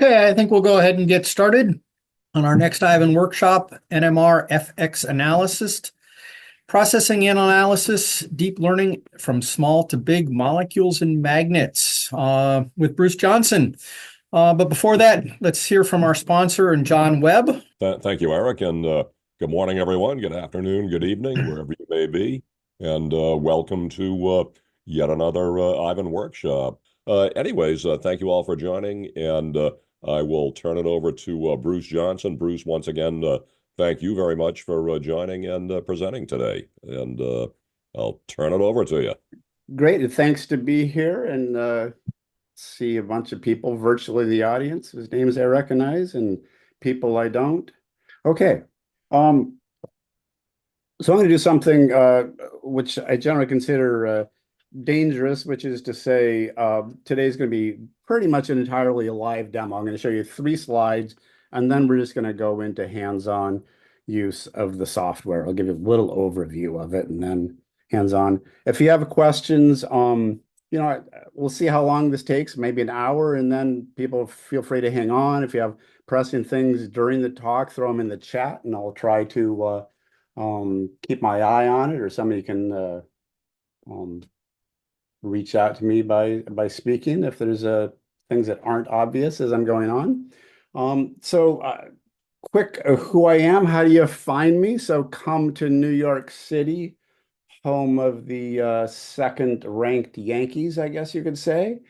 Okay, I think we'll go ahead and get started on our next Ivan workshop, NMRFx Analyst, Processing and Analysis, Deep Learning from Small to Big Molecules and Magnets, with Bruce Johnson. But before that, let's hear from our sponsor and John Webb. Thank you, Eric, and good morning, everyone. Good afternoon, good evening, wherever you may be, and welcome to yet another Ivan workshop. Anyways, thank you all for joining, and I will turn it over to Bruce Johnson. Bruce, once again, thank you very much for joining and presenting today, and I'll turn it over to you. Great. Thanks to be here and see a bunch of people virtually in the audience whose names I recognize and people I don't. Okay. So I'm going to do something which I generally consider dangerous, which is to say today's going to be pretty much an entirely a live demo. I'm going to show you 3 slides, and then we're just going to go into hands-on use of the software. I'll give you a little overview of it and then hands-on. If you have questions, we'll see how long this takes, maybe an hour, and then people feel free to hang on. If you have pressing things during the talk, throw them in the chat, and I'll try to keep my eye on it, or somebody can reach out to me by speaking if there's things that aren't obvious as I'm going on. Quick, who I am, how do you find me? So come to New York City, home of the second-ranked Yankees, I guess you could say.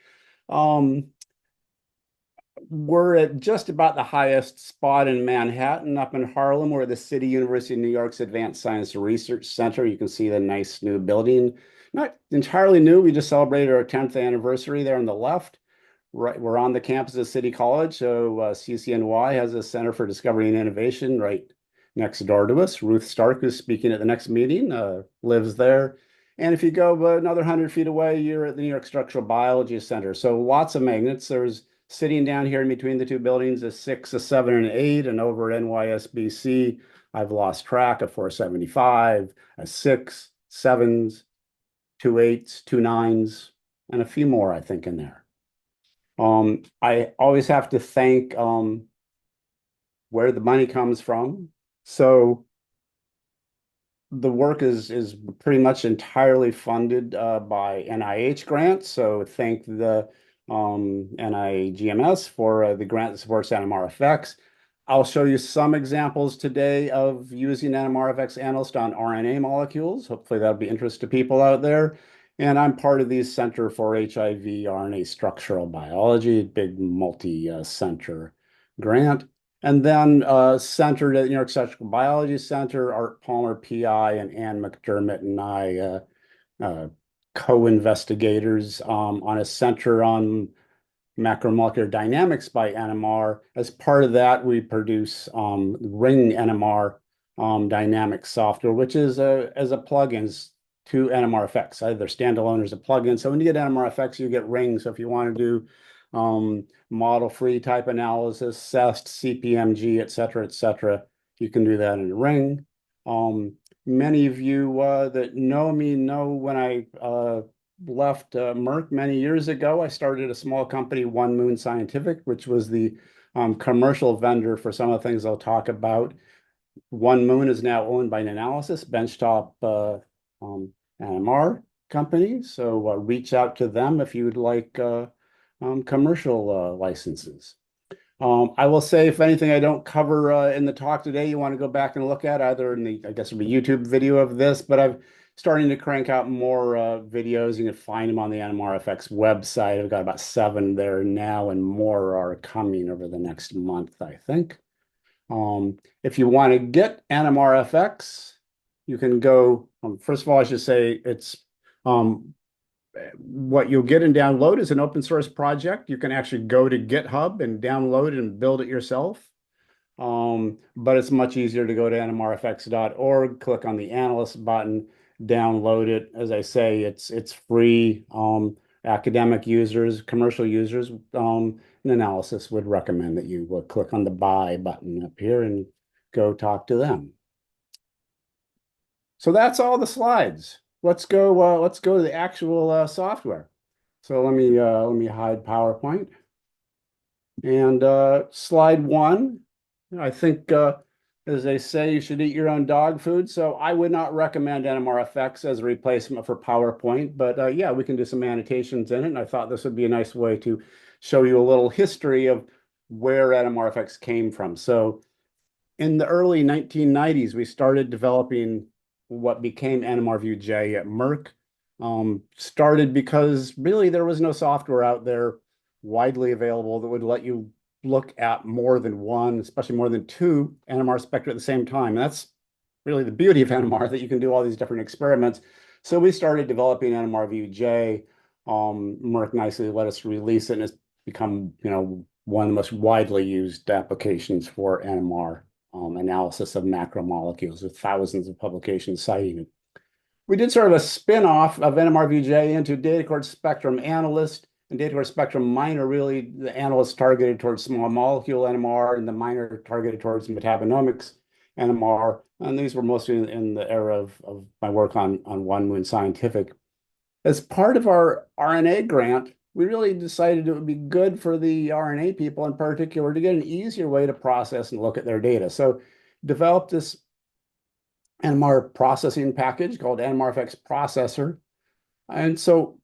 We're at just about the highest spot in Manhattan, up in Harlem. We're the City University of New York's Advanced Science Research Center. You can see the nice new building. Not entirely new. We just celebrated our 10th anniversary there on the left. Right, we're on the campus of City College, so CCNY has a Center for Discovery and Innovation right next door to us. Ruth Stark, who's speaking at the next meeting, lives there. And if you go another 100 feet away, you're at the New York Structural Biology Center. So lots of magnets. There's sitting down here in between the 2 buildings, a 6, a 7, and an 8. And over at NYSBC, I've lost track of 475, a 6, 7s, 2 8s, 2 9s, and a few more, I think, in there. I always have to thank where the money comes from. So the work is pretty much entirely funded by NIH grants. So thank the NIGMS for the grant that supports NMRFx. I'll show you some examples today of using NMRFx Analyst on RNA molecules. Hopefully that'll be interest to people out there. And I'm part of the Center for HIV RNA Structural Biology, big multi-center grant. And then centered at the New York Structural Biology Center, Art Palmer, PI, and Ann McDermott and I, co-investigators on a center on macromolecular dynamics by NMR. As part of that, we produce Ring NMR dynamics software, which is as a plugin to NMRFx, either standalone or as a plugin. So when you get NMRFx, you get Ring. So if you want to do model-free type analysis, CEST, CPMG, et cetera, you can do that in Ring. Many of you that know me know when I left Merck many years ago, I started a small company, One Moon Scientific, which was the commercial vendor for some of the things I'll talk about. One Moon is now owned by Nanalysis, benchtop NMR company. So reach out to them if you would like commercial licenses. I will say, if anything I don't cover in the talk today, you want to go back and look at either in the, I guess it'll be YouTube video of this, but I'm starting to crank out more videos. You can find them on the NMRFx website. I've got about 7 there now, and more are coming over the next month, I think. If you want to get NMRFx, you can go, first of all, I should say it's what you'll get and download is an open source project. You can actually go to GitHub and download it and build it yourself. But it's much easier to go to nmrfx.org, click on the analyst button, download it. As I say, it's free. Academic users, commercial users, Nanalysis would recommend that you click on the buy button up here and go talk to them. So that's all the slides. Let's go to the actual software. So let me hide PowerPoint. And slide one, I think, as they say, you should eat your own dog food. So I would not recommend NMRFx as a replacement for PowerPoint, but yeah, we can do some annotations in it. And I thought this would be a nice way to show you a little history of where NMRFx came from. So in the early 1990s, we started developing what became NMRView-J at Merck. Started because really there was no software out there widely available that would let you look at more than one, especially more than two NMR spectra at the same time. And that's really the beauty of NMR, that you can do all these different experiments. So we started developing NMRView-J. Merck nicely let us release it, and it's become, one of the most widely used applications for NMR analysis of macromolecules, with thousands of publications citing it. We did sort of a spin-off of NMRView-J into Datacord Spectrum Analyst, and Datacord Spectrum Minor, really the analyst targeted towards small molecule NMR, and the minor targeted towards metabonomics NMR. And these were mostly in the era of my work on One Moon Scientific. As part of our RNA grant, we really decided it would be good for the RNA people in particular to get an easier way to process and look at their data. So developed this NMR processing package called NMRFx Processor. And so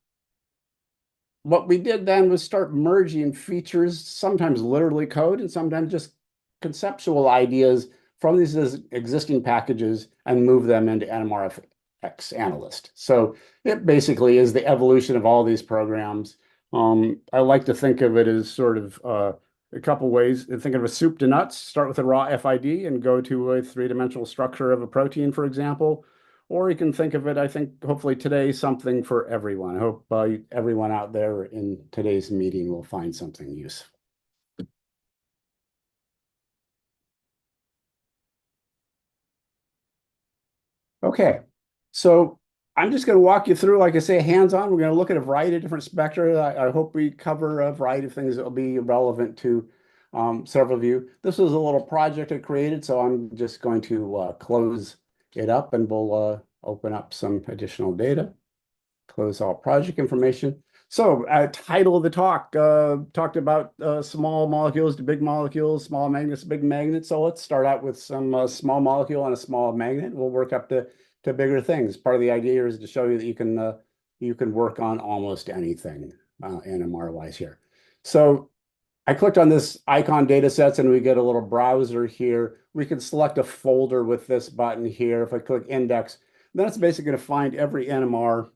what we did then was start merging features, sometimes literally code and sometimes just conceptual ideas from these existing packages, and move them into NMRFx Analyst. So it basically is the evolution of all these programs. I like to think of it as sort of a couple ways. Think of a soup to nuts. Start with a raw FID and go to a three-dimensional structure of a protein, for example. Or you can think of it, I think, hopefully today, something for everyone. I hope everyone out there in today's meeting will find something useful. Okay, so I'm just going to walk you through, like I say, hands-on. We're going to look at a variety of different spectra. I hope we cover a variety of things that will be relevant to several of you. This was a little project I created, so I'm just going to close it up, and we'll open up some additional data. Close all project information. So title of the talk talked about small molecules to big molecules, small magnets to big magnets. So let's start out with some small molecule and a small magnet. We'll work up to bigger things. Part of the idea here is to show you that you can work on almost anything NMR-wise here. So I clicked on this icon datasets, and we get a little browser here. We can select a folder with this button here. If I click index, then it's basically going to find every NMR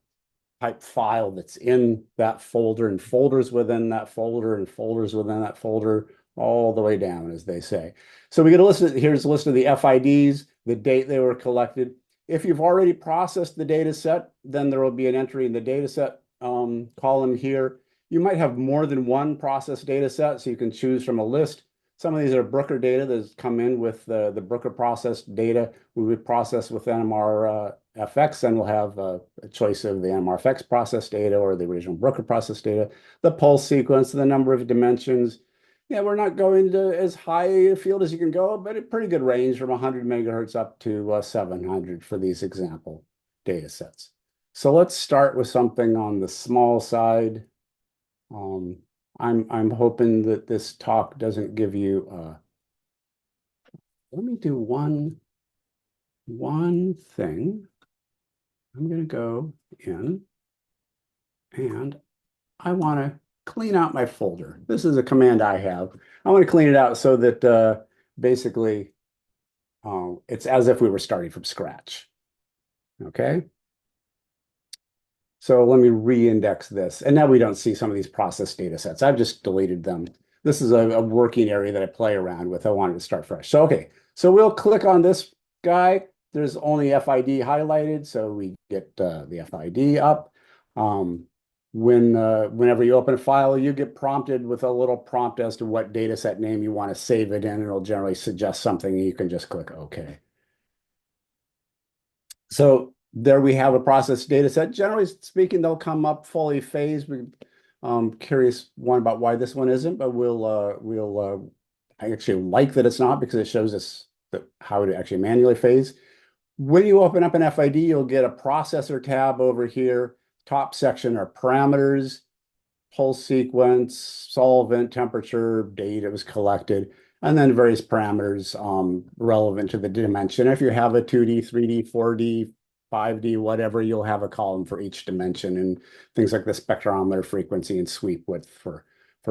type file that's in that folder, and folders within that folder, and folders within that folder, all the way down, as they say. So we get a list of, here's a list of the FIDs, the date they were collected. If you've already processed the data set, then there will be an entry in the data set column here. You might have more than one processed data set, so you can choose from a list. Some of these are Brooker data that's come in with the Brooker processed data. We would process with NMRFx, and we'll have a choice of the NMRFx processed data or the original Brooker processed data, the pulse sequence, the number of dimensions. Yeah, we're not going to as high a field as you can go, but a pretty good range from 100 megahertz up to 700 for these example data sets. So let's start with something on the small side. I'm hoping that this talk doesn't give you let me do one thing. I'm going to go in, and I want to clean out my folder. This is a command I have. I want to clean it out so that basically it's as if we were starting from scratch. Okay. So let me re-index this. And now we don't see some of these processed data sets. I've just deleted them. This is a working area that I play around with. I wanted to start fresh. So, okay. So we'll click on this guy. There's only FID highlighted, so we get the FID up. Whenever you open a file, you get prompted with a little prompt as to what data set name you want to save it in, and it'll generally suggest something. You can just click OK. So there we have a processed data set. Generally speaking, they'll come up fully phased. We're curious about why this one isn't, but I actually like that it's not, because it shows us how to actually manually phase. When you open up an FID, you'll get a processor tab over here. Top section are parameters. pulse sequence, solvent, temperature, data was collected, and then various parameters relevant to the dimension. If you have a 2D, 3D, 4D, 5D, whatever, you'll have a column for each dimension and things like the spectrometer frequency and sweep width for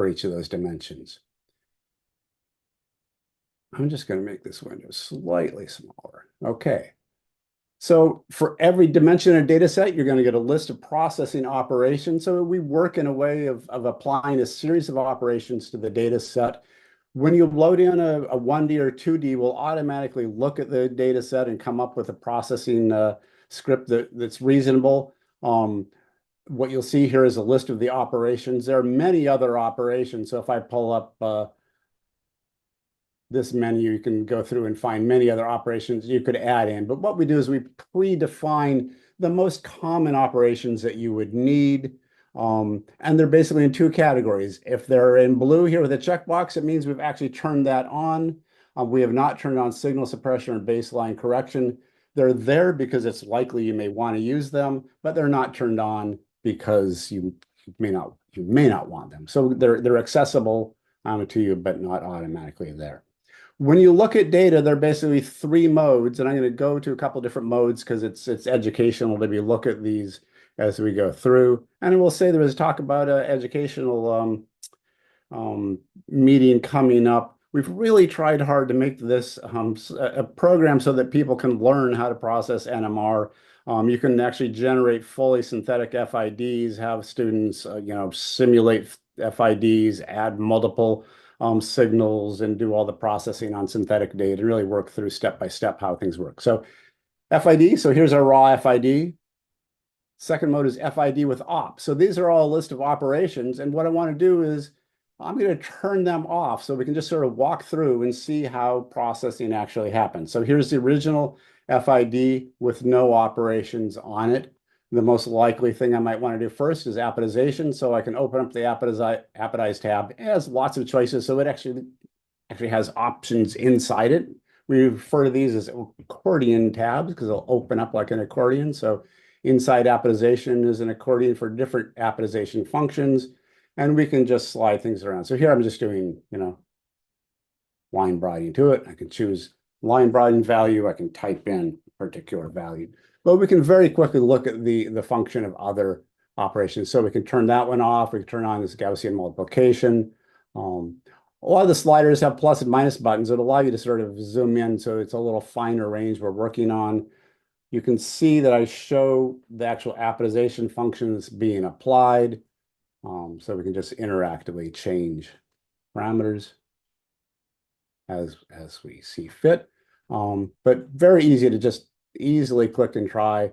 each of those dimensions. I'm just going to make this window slightly smaller. Okay. So for every dimension in a data set, you're going to get a list of processing operations. So we work in a way of applying a series of operations to the data set. When you load in a 1D or 2D, we'll automatically look at the data set and come up with a processing script that's reasonable. What you'll see here is a list of the operations. There are many other operations. So if I pull up this menu, you can go through and find many other operations you could add in. But what we do is we predefine the most common operations that you would need. And they're basically in two categories. If they're in blue here with a checkbox, it means we've actually turned that on. We have not turned on signal suppression or baseline correction. They're there because it's likely you may want to use them, but they're not turned on because you may not want them. So they're accessible to you, but not automatically there. When you look at data, there are basically three modes, and I'm going to go to a couple different modes because it's educational to look at these as we go through. And I will say there was talk about an educational meeting coming up. We've really tried hard to make this a program so that people can learn how to process NMR. You can actually generate fully synthetic FIDs, have students simulate FIDs, add multiple signals, and do all the processing on synthetic data, and really work through step by step how things work. So FID, so here's our raw FID. Second mode is FID with op. So these are all a list of operations, and what I want to do is I'm going to turn them off so we can just sort of walk through and see how processing actually happens. So here's the original FID with no operations on it. The most likely thing I might want to do first is appetization. So I can open up the appetize tab. It has lots of choices, so it actually has options inside it. We refer to these as accordion tabs because they'll open up like an accordion. So inside appetization is an accordion for different appetization functions, and we can just slide things around. So here I'm just doing, line broadening to it. I can choose line broadening value. I can type in a particular value. But we can very quickly look at the function of other operations. So we can turn that one off. We can turn on this Gaussian multiplication. A lot of the sliders have plus and minus buttons that allow you to sort of zoom in, so it's a little finer range we're working on. You can see that I show the actual appetization functions being applied. So we can just interactively change parameters as we see fit. But very easy to just easily click and try.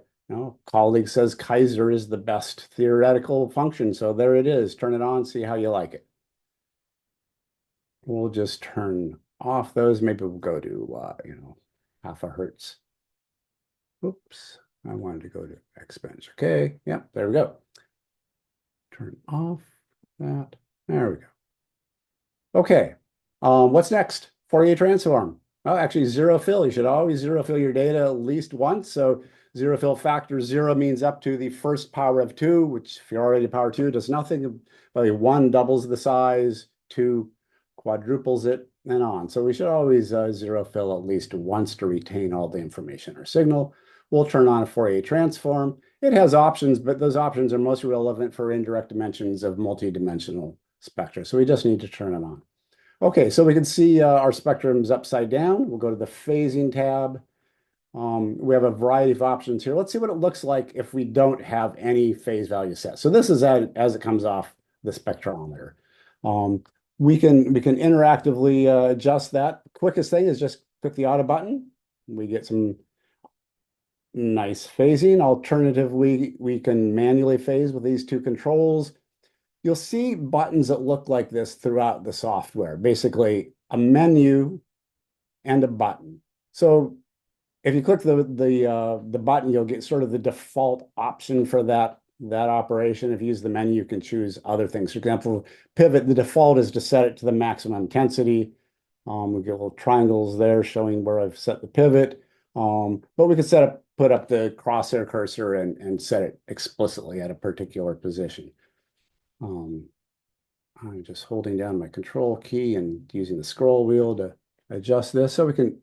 Colleague says Kaiser is the best theoretical function, so there it is. Turn it on, see how you like it. We'll just turn off those. Maybe we'll go to half a hertz. Oops, I wanted to go to exponential. Okay, yeah, there we go. Turn off that. There we go. Okay, what's next? Fourier transform. Oh, actually, zero fill. You should always zero fill your data at least once. So zero fill factor 0 means up to the first power of 2, which if you're already power 2 does nothing. But 1 doubles the size, 2 quadruples it, and on. So we should always zero fill at least once to retain all the information or signal. We'll turn on a Fourier transform. It has options, but those options are most relevant for indirect dimensions of multidimensional spectra. So we just need to turn it on. Okay, so we can see our spectrum's upside down. We'll go to the phasing tab. We have a variety of options here. Let's see what it looks like if we don't have any phase value set. So this is as it comes off the spectrometer. We can interactively adjust that. The quickest thing is just click the auto button. We get some nice phasing. Alternatively, we can manually phase with these two controls. You'll see buttons that look like this throughout the software, basically a menu and a button. So if you click the button, you'll get sort of the default option for that operation. If you use the menu, you can choose other things. For example, pivot, the default is to set it to the maximum intensity. We get little triangles there showing where I've set the pivot. But we can put up the crosshair cursor and set it explicitly at a particular position. I'm just holding down my control key and using the scroll wheel to adjust this, so we can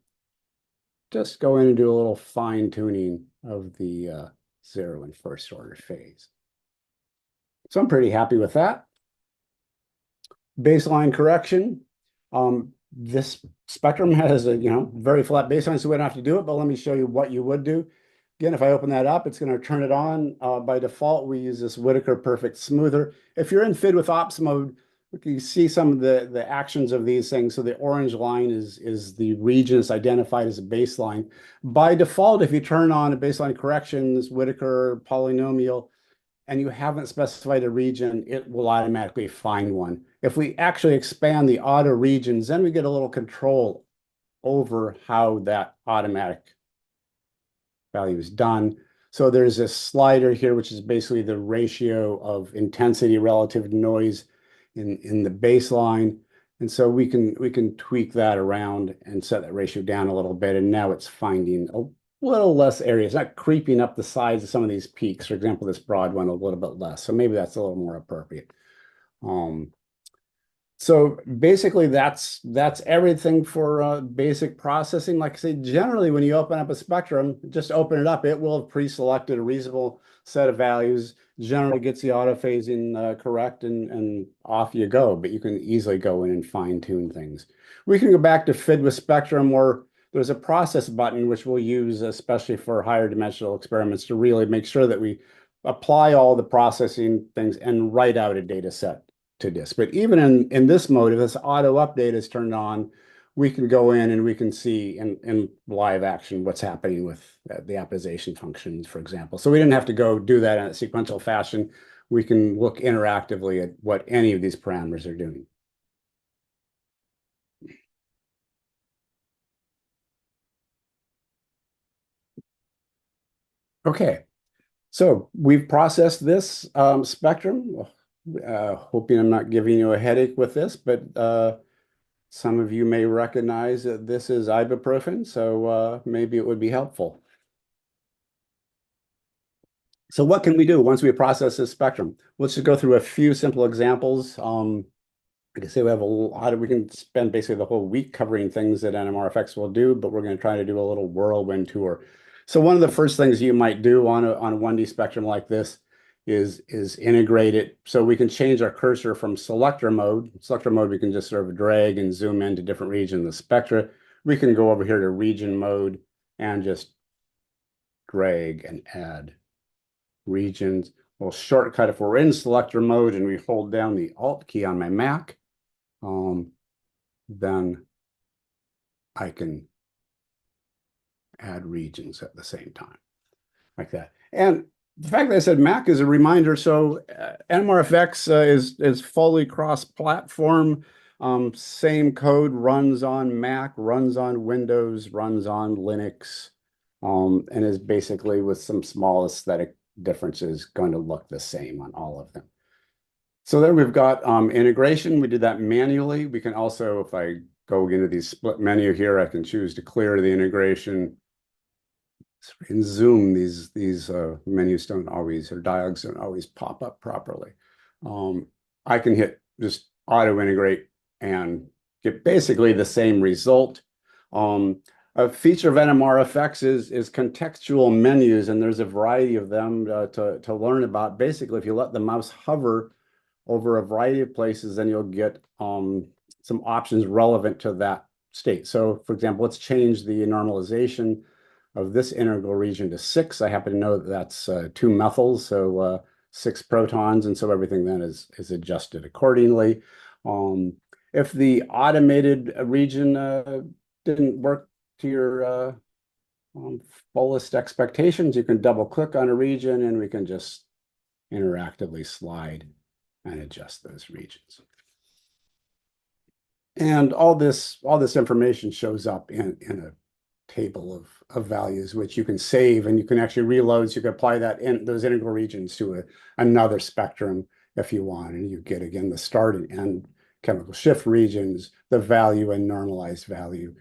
just go in and do a little fine tuning of the 0 and first order phase. So I'm pretty happy with that. Baseline correction. This spectrum has a very flat baseline, so we don't have to do it, but let me show you what you would do. Again, if I open that up, it's going to turn it on. By default, we use this Whittaker Perfect Smoother. If you're in FID with ops mode, you see some of the actions of these things. So the orange line is the region that's identified as a baseline. By default, if you turn on a baseline correction, this Whittaker polynomial, and you haven't specified a region, it will automatically find one. If we actually expand the auto regions, then we get a little control over how that automatic value is done. So there's a slider here, which is basically the ratio of intensity relative to noise in the baseline. And so we can tweak that around and set that ratio down a little bit. And now it's finding a little less area. It's not creeping up the sides of some of these peaks. For example, this broad one a little bit less. So maybe that's a little more appropriate. So basically, that's everything for basic processing. Like I say, generally, when you open up a spectrum, just open it up. It will have pre-selected a reasonable set of values, generally gets the auto phasing correct, and off you go. But you can easily go in and fine-tune things. We can go back to FID with spectrum, where there's a process button, which we'll use especially for higher dimensional experiments to really make sure that we apply all the processing things and write out a data set to disk. But even in this mode, if this auto update is turned on, we can go in and we can see in live action what's happening with the optimization functions, for example. So we didn't have to go do that in a sequential fashion. We can look interactively at what any of these parameters are doing. Okay, so we've processed this spectrum. Hoping I'm not giving you a headache with this, but some of you may recognize that this is ibuprofen, so maybe it would be helpful. So what can we do once we process this spectrum? Let's just go through a few simple examples. Like I say, we have a lot we can spend basically the whole week covering things that NMRFx will do, but we're going to try to do a little whirlwind tour. So one of the first things you might do on a 1D spectrum like this is integrate it. So we can change our cursor from selector mode. Selector mode, we can just sort of drag and zoom into different regions of the spectra. We can go over here to region mode and just drag and add regions. We'll shortcut if we're in selector mode and we hold down the Alt key on my Mac, then I can add regions at the same time, like that. And the fact that I said Mac is a reminder. So NMRFx is fully cross-platform. Same code runs on Mac, runs on Windows, runs on Linux, and is basically, with some small aesthetic differences, going to look the same on all of them. So then we've got integration. We did that manually. We can also, if I go into the split menu here, I can choose to clear the integration. So in Zoom, these menus don't always, or dialogues don't always pop up properly. I can hit just auto integrate and get basically the same result. A feature of NMRFx is contextual menus, and there's a variety of them to learn about. Basically, if you let the mouse hover over a variety of places, then you'll get some options relevant to that state. So, for example, let's change the normalization of this integral region to 6. I happen to know that that's 2 methyls, so 6 protons, and so everything then is adjusted accordingly. If the automated region didn't work to your fullest expectations, you can double click on a region and we can just interactively slide and adjust those regions. And all this information shows up in a table of values, which you can save, and you can actually reload. So you can apply those integral regions to another spectrum if you want, and you get, again, the start and end chemical shift regions, the value and normalized value.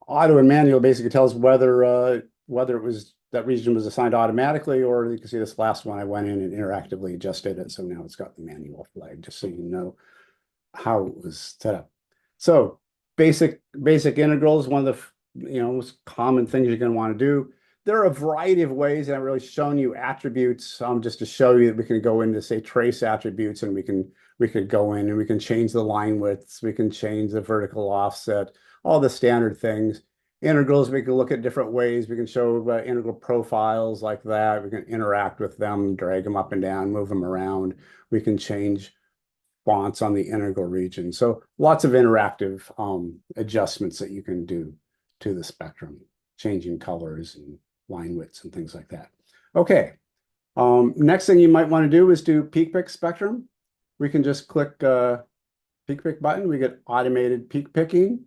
Auto and manual basically tells whether it was that region was assigned automatically, or you can see this last one, I went in and interactively adjusted it, so now it's got the manual flag, just so you know. how it was set up. So basic integrals, one of the most common things you're going to want to do. There are a variety of ways, and I've really shown you attributes just to show you that we can go into, say, trace attributes, and we could go in and we can change the line widths, we can change the vertical offset, all the standard things. Integrals, we can look at different ways. We can show integral profiles like that. We can interact with them, drag them up and down, move them around. We can change fonts on the integral region. So lots of interactive adjustments that you can do to the spectrum, changing colors and line widths and things like that. Okay, next thing you might want to do is do peak pick spectrum. We can just click peak pick button. We get automated peak picking.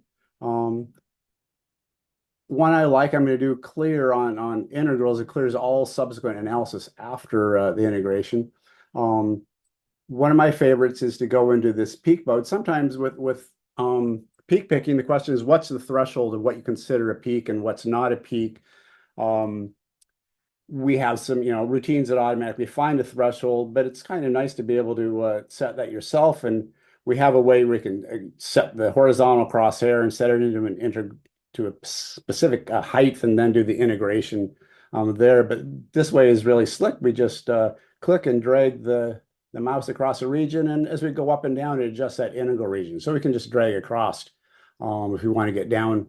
One I like, I'm going to do clear on integrals. It clears all subsequent analysis after the integration. One of my favorites is to go into this peak mode. Sometimes with peak picking, the question is, what's the threshold of what you consider a peak and what's not a peak? We have some routines that automatically find a threshold, but it's kind of nice to be able to set that yourself. And we have a way where we can set the horizontal crosshair and set it into to a specific height and then do the integration there. But this way is really slick. We just click and drag the mouse across a region, and as we go up and down, it adjusts that integral region. So we can just drag across. If we want to get down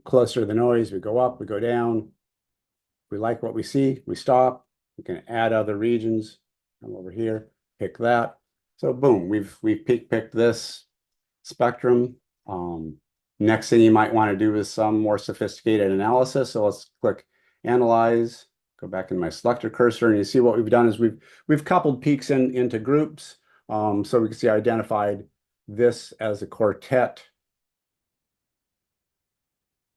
closer to the noise, we go up, we go down. If we like what we see, we stop. We can add other regions. Come over here, pick that. So boom, we've peak picked this spectrum. Next thing you might want to do is some more sophisticated analysis. So let's click Analyze. Go back in my selector cursor, and you see what we've done is we've coupled peaks into groups. So we can see I identified this as a quartet,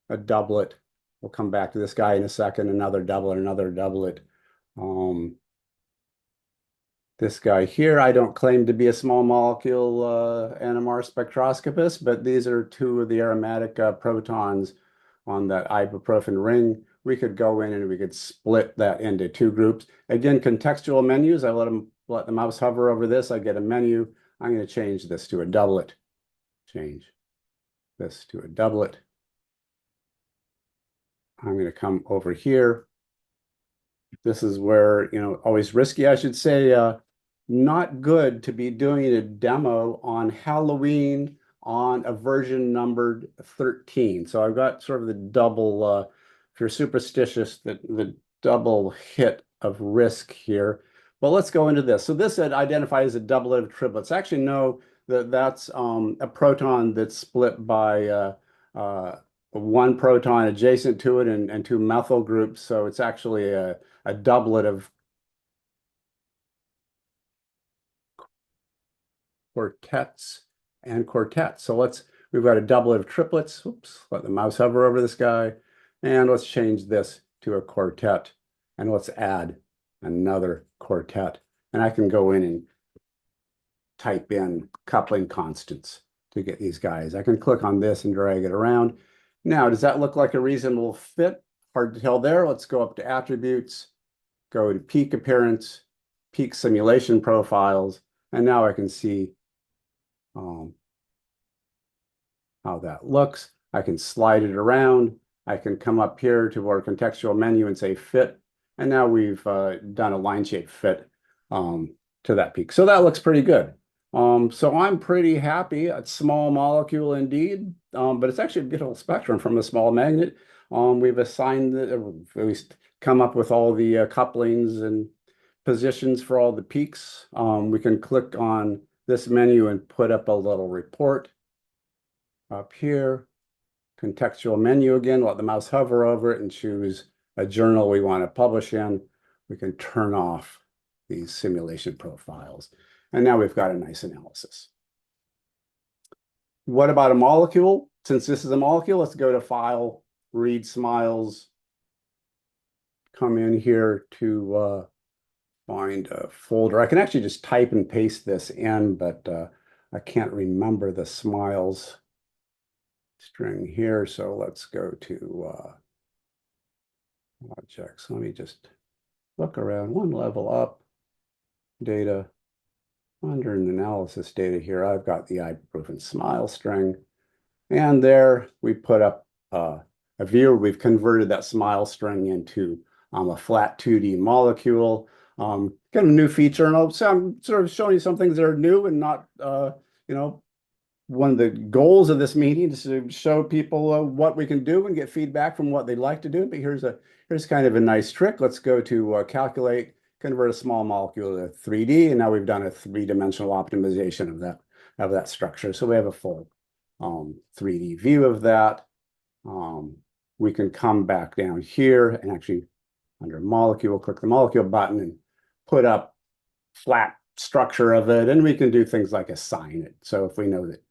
a doublet. We'll come back to this guy in a second, another doublet. This guy here, I don't claim to be a small molecule NMR spectroscopist, but these are two of the aromatic protons on that ibuprofen ring. We could go in and we could split that into two groups. Again, contextual menus, I let the mouse hover over this. I get a menu. I'm going to change this to a doublet. Change this to a doublet. I'm going to come over here. This is where, always risky, I should say, not good to be doing a demo on Halloween on a version numbered 13. So I've got sort of the double, if you're superstitious, the double hit of risk here. But let's go into this. So this identifies a doublet of triplets. Actually, no, that's a proton that's split by one proton adjacent to it and two methyl groups. So it's actually a doublet of quartets and quartets. So we've got a doublet of triplets. Oops, let the mouse hover over this guy. And let's change this to a quartet. And let's add another quartet. And I can go in and type in coupling constants to get these guys. I can click on this and drag it around. Now, does that look like a reasonable fit? Hard to tell there. Let's go up to attributes, go to peak appearance, peak simulation profiles, and now I can see how that looks. I can slide it around. I can come up here to our contextual menu and say fit, and now we've done a line shape fit to that peak. So that looks pretty good. So I'm pretty happy. It's small molecule indeed, but it's actually a beautiful spectrum from a small magnet. We've assigned, at least come up with all the couplings and positions for all the peaks. We can click on this menu and put up a little report up here. Contextual menu again, let the mouse hover over it and choose a journal we want to publish in. We can turn off these simulation profiles. And now we've got a nice analysis. What about a molecule? Since this is a molecule, let's go to File, Read Smiles. Come in here to find a folder. I can actually just type and paste this in, but I can't remember the smiles string here. So let's go to objects. Let me just look around one level up. Data. under an analysis data here, I've got the ibuprofen SMILE string. And there we put up a view. We've converted that SMILE string into a flat 2D molecule. Kind of a new feature. And I'm sort of showing you some things that are new and not, one of the goals of this meeting is to show people what we can do and get feedback from what they'd like to do. But here's kind of a nice trick. Let's go to calculate, convert a small molecule to 3D, and now we've done a three-dimensional optimization of that structure. So we have a full 3D view of that. We can come back down here and actually under molecule, click the molecule button and put up flat structure of it, and we can do things like assign it. So if we know that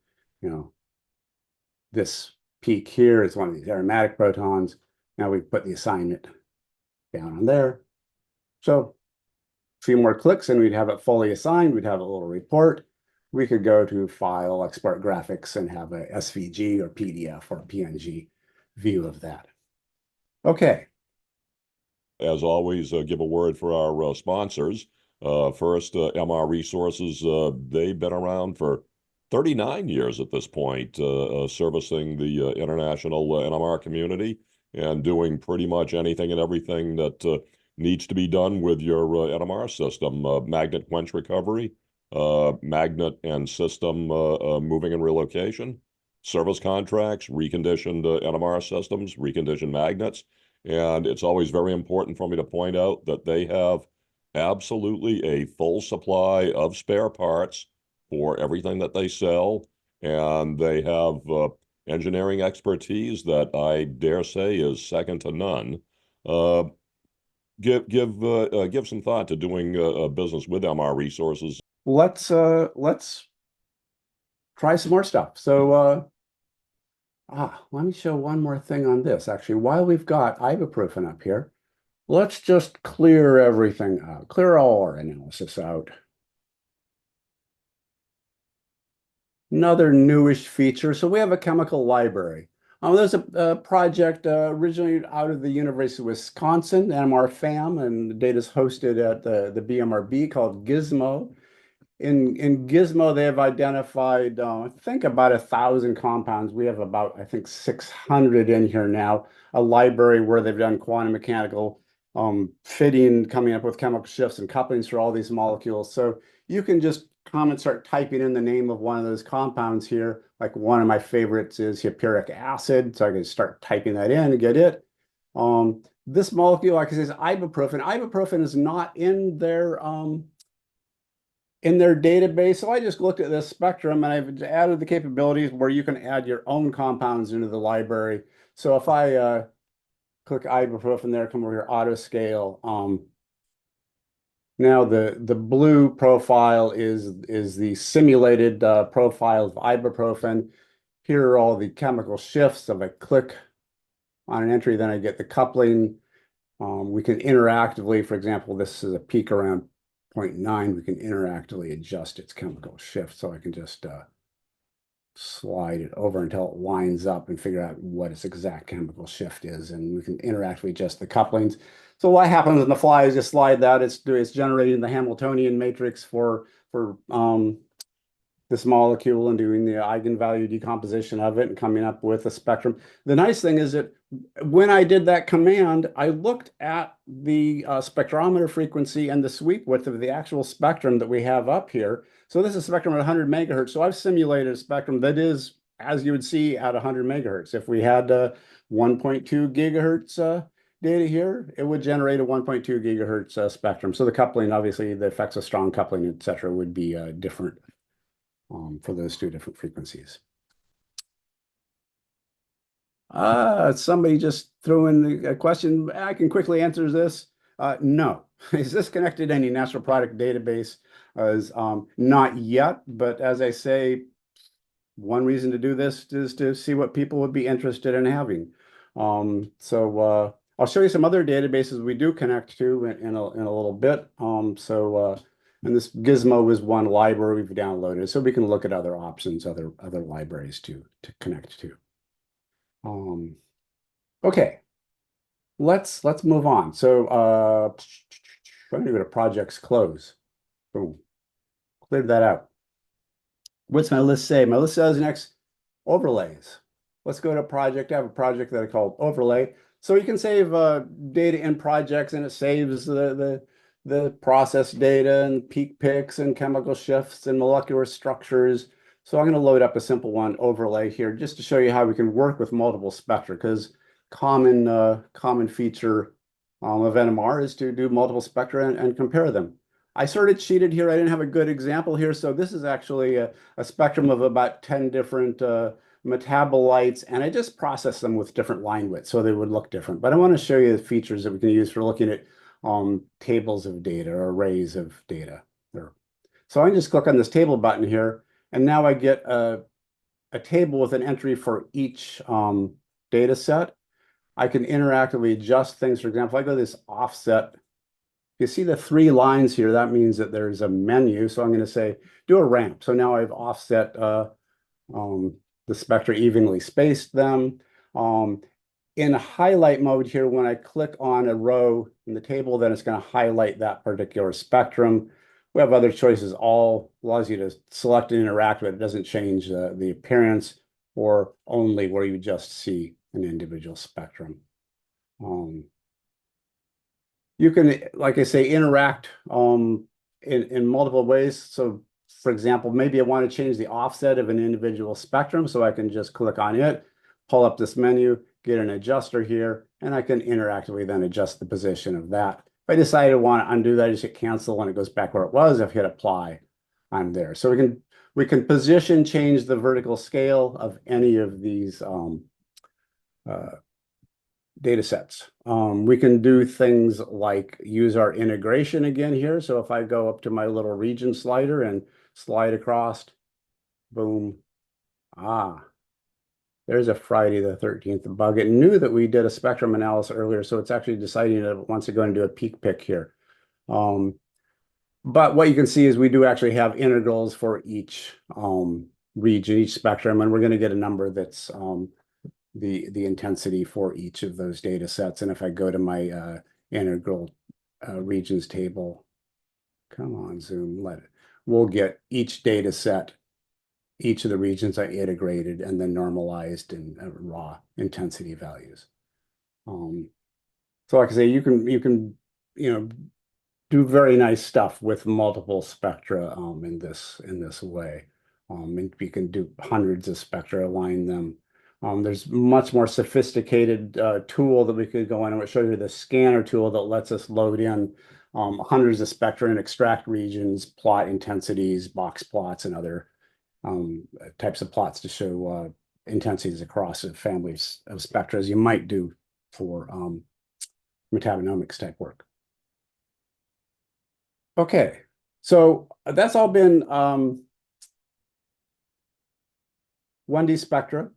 this peak here is one of these aromatic protons. Now we put the assignment down on there. So a few more clicks and we'd have it fully assigned. We'd have a little report. We could go to File, Export Graphics, and have a SVG or PDF or PNG view of that. Okay. As always, give a word for our sponsors. First, MR Resources. They've been around for 39 years at this point, servicing the international NMR community and doing pretty much anything and everything that needs to be done with your NMR system. Magnet quench recovery, magnet and system moving and relocation, service contracts, reconditioned NMR systems, reconditioned magnets. And it's always very important for me to point out that they have absolutely a full supply of spare parts for everything that they sell, and they have engineering expertise that I dare say is second to none. Give some thought to doing business with MR Resources. Let's try some more stuff. So let me show one more thing on this. Actually, while we've got ibuprofen up here, let's just clear everything out, clear all our analysis out. Another newish feature. So we have a chemical library. There's a project originally out of the University of Wisconsin, NMRFam, and the data is hosted at the BMRB called Gizmo. In Gizmo, they have identified, I think, about 1,000 compounds. We have about, I think, 600 in here now. A library where they've done quantum mechanical fitting, coming up with chemical shifts and couplings for all these molecules. So you can just start typing in the name of one of those compounds here. Like one of my favorites is hippuric acid. So I can start typing that in and get it. This molecule, like I say, is ibuprofen. Ibuprofen is not in their database. So I just looked at this spectrum and I've added the capabilities where you can add your own compounds into the library. So if I click ibuprofen there, come over here, auto scale. Now the blue profile is the simulated profile of ibuprofen. Here are all the chemical shifts. If I click on an entry, then I get the coupling. We can interactively, for example, this is a peak around 0.9. We can interactively adjust its chemical shift. So I can just slide it over until it lines up and figure out what its exact chemical shift is. And we can interactively adjust the couplings. So what happens on the fly is just slide that. It's generating the Hamiltonian matrix for this molecule and doing the eigenvalue decomposition of it and coming up with a spectrum. The nice thing is that when I did that command, I looked at the spectrometer frequency and the sweep width of the actual spectrum that we have up here. So this is a spectrum at 100 megahertz. So I've simulated a spectrum that is, as you would see, at 100 megahertz. If we had 1.2 gigahertz data here, it would generate a 1.2 gigahertz spectrum. So the coupling, obviously, the effects of strong coupling, et cetera, would be different for those two different frequencies. Somebody just threw in a question. I can quickly answer this. No. Is this connected to any natural product database? Not yet, but as I say, one reason to do this is to see what people would be interested in having. So I'll show you some other databases we do connect to in a little bit. And this Gizmo is one library we've downloaded, so we can look at other options, other libraries to connect to. Okay, let's move on. So I'm going to go to projects close. Boom, cleared that out. What's my list say? My list says next overlays. Let's go to project. I have a project that I call overlay. So you can save data in projects, and it saves the process data and peak picks and chemical shifts and molecular structures. So I'm going to load up a simple one, overlay here, just to show you how we can work with multiple spectra, because common feature of NMR is to do multiple spectra and compare them. I sort of cheated here. I didn't have a good example here. So this is actually a spectrum of about 10 different metabolites, and I just processed them with different line widths so they would look different. But I want to show you the features that we can use for looking at tables of data or arrays of data. So I can just click on this table button here, and now I get a table with an entry for each data set. I can interactively adjust things. For example, if I go to this offset, you see the 3 lines here, that means that there's a menu. So I'm going to say, do a ramp. So now I've offset the spectra, evenly spaced them. In highlight mode here, when I click on a row in the table, then it's going to highlight that particular spectrum. We have other choices. All allows you to select and interact with it. It doesn't change the appearance, or only where you just see an individual spectrum. You can, like I say, interact in multiple ways. So for example, maybe I want to change the offset of an individual spectrum, so I can just click on it, pull up this menu, get an adjuster here, and I can interactively then adjust the position of that. If I decide I want to undo that, I just hit cancel and it goes back where it was. If I hit apply, I'm there. So we can position change the vertical scale of any of these data sets. We can do things like use our integration again here. So if I go up to my little region slider and slide across, boom, there's a Friday the 13th bug. It knew that we did a spectrum analysis earlier, so it's actually deciding that it wants to go and do a peak pick here. But what you can see is we do actually have integrals for each region, each spectrum, and we're going to get a number that's the intensity for each of those data sets. And if I go to my integral regions table, come on, zoom, we'll get each data set, each of the regions I integrated, and then normalized and raw intensity values. So like I say, you can do very nice stuff with multiple spectra in this way. And you can do hundreds of spectra, align them. There's much more sophisticated tool that we could go in, and we'll show you the scanner tool that lets us load in hundreds of spectra and extract regions, plot intensities, box plots, and other types of plots to show intensities across families of spectra, as you might do for metabolomics type work. Okay, so that's all been 1D spectra.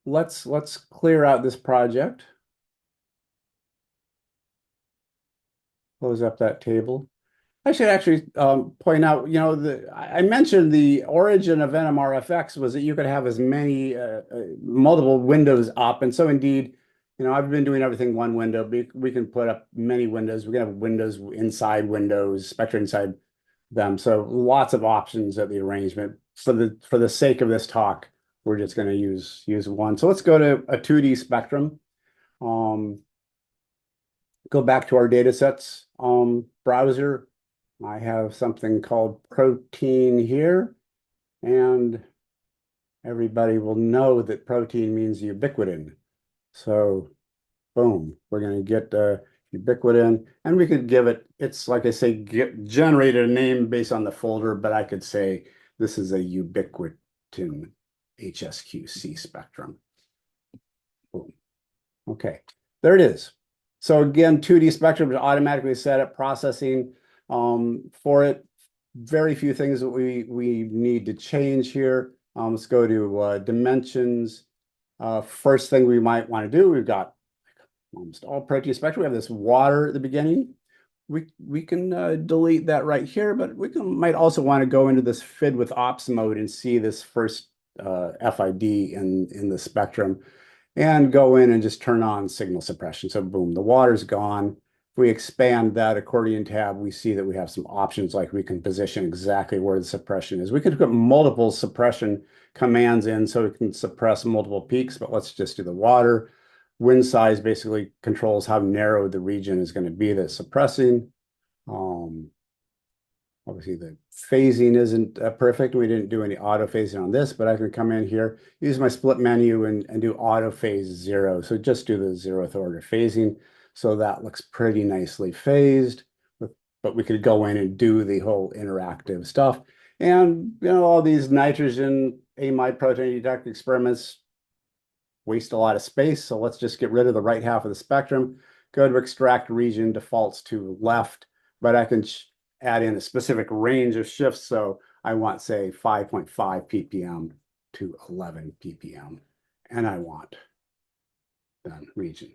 Let's clear out this project. Close up that table. I should actually point out, I mentioned the origin of NMRFx was that you could have as many multiple windows up, and so indeed, I've been doing everything one window. We can put up many windows. We can have windows inside windows, spectra inside them. So lots of options at the arrangement. For the sake of this talk, we're just going to use one. So let's go to a 2D spectrum. Go back to our datasets browser. I have something called protein here, and everybody will know that protein means ubiquitin. So boom, we're going to get ubiquitin, and we could give it, it's like I say, generated a name based on the folder, but I could say this is a ubiquitin HSQC spectrum. Boom. Okay, there it is. So again, 2D spectrum is automatically set up processing for it. Very few things that we need to change here. Let's go to dimensions. First thing we might want to do, we've got almost all protein spectra. We have this water at the beginning. We can delete that right here, but might also want to go into this FID with ops mode and see this first FID in the spectrum, and go in and just turn on signal suppression. So boom, the water's gone. If we expand that accordion tab, we see that we have some options, like we can position exactly where the suppression is. We could put multiple suppression commands in so we can suppress multiple peaks, but let's just do the water. Wind size basically controls how narrow the region is going to be that's suppressing. Obviously, the phasing isn't perfect. We didn't do any auto phasing on this, but I can come in here, use my split menu and do auto phase 0. So just do the 0th order phasing. So that looks pretty nicely phased, but we could go in and do the whole interactive stuff. And, all these nitrogen amide protein detector experiments waste a lot of space. So let's just get rid of the right half of the spectrum. Go to extract region, defaults to left, but I can add in a specific range of shifts. So I want, say, 5.5 ppm to 11 ppm, and I want done region.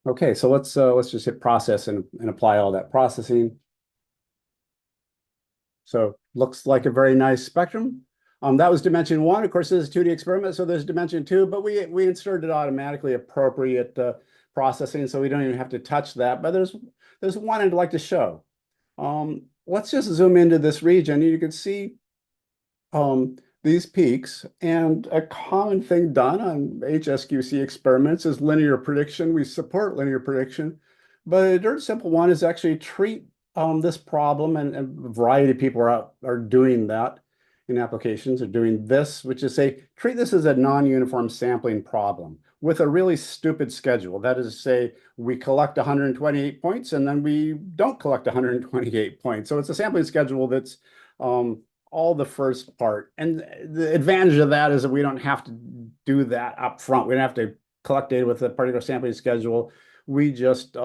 Okay, so let's just hit process and apply all that processing. So looks like a very nice spectrum. That was dimension 1. Of course, this is a 2D experiment, so there's dimension 2, but we inserted automatically appropriate processing, so we don't even have to touch that. But there's one I'd like to show. Let's just zoom into this region. You can see these peaks, and a common thing done on HSQC experiments is linear prediction. We support linear prediction, but a dirt simple one is actually treat this problem, and a variety of people are doing that in applications, are doing this, which is treat this as a non-uniform sampling problem with a really stupid schedule. That is to say, we collect 128 points and then we don't collect 128 points. So it's a sampling schedule that's all the first part. And the advantage of that is that we don't have to do that up front. We don't have to collect data with a particular sampling schedule. We just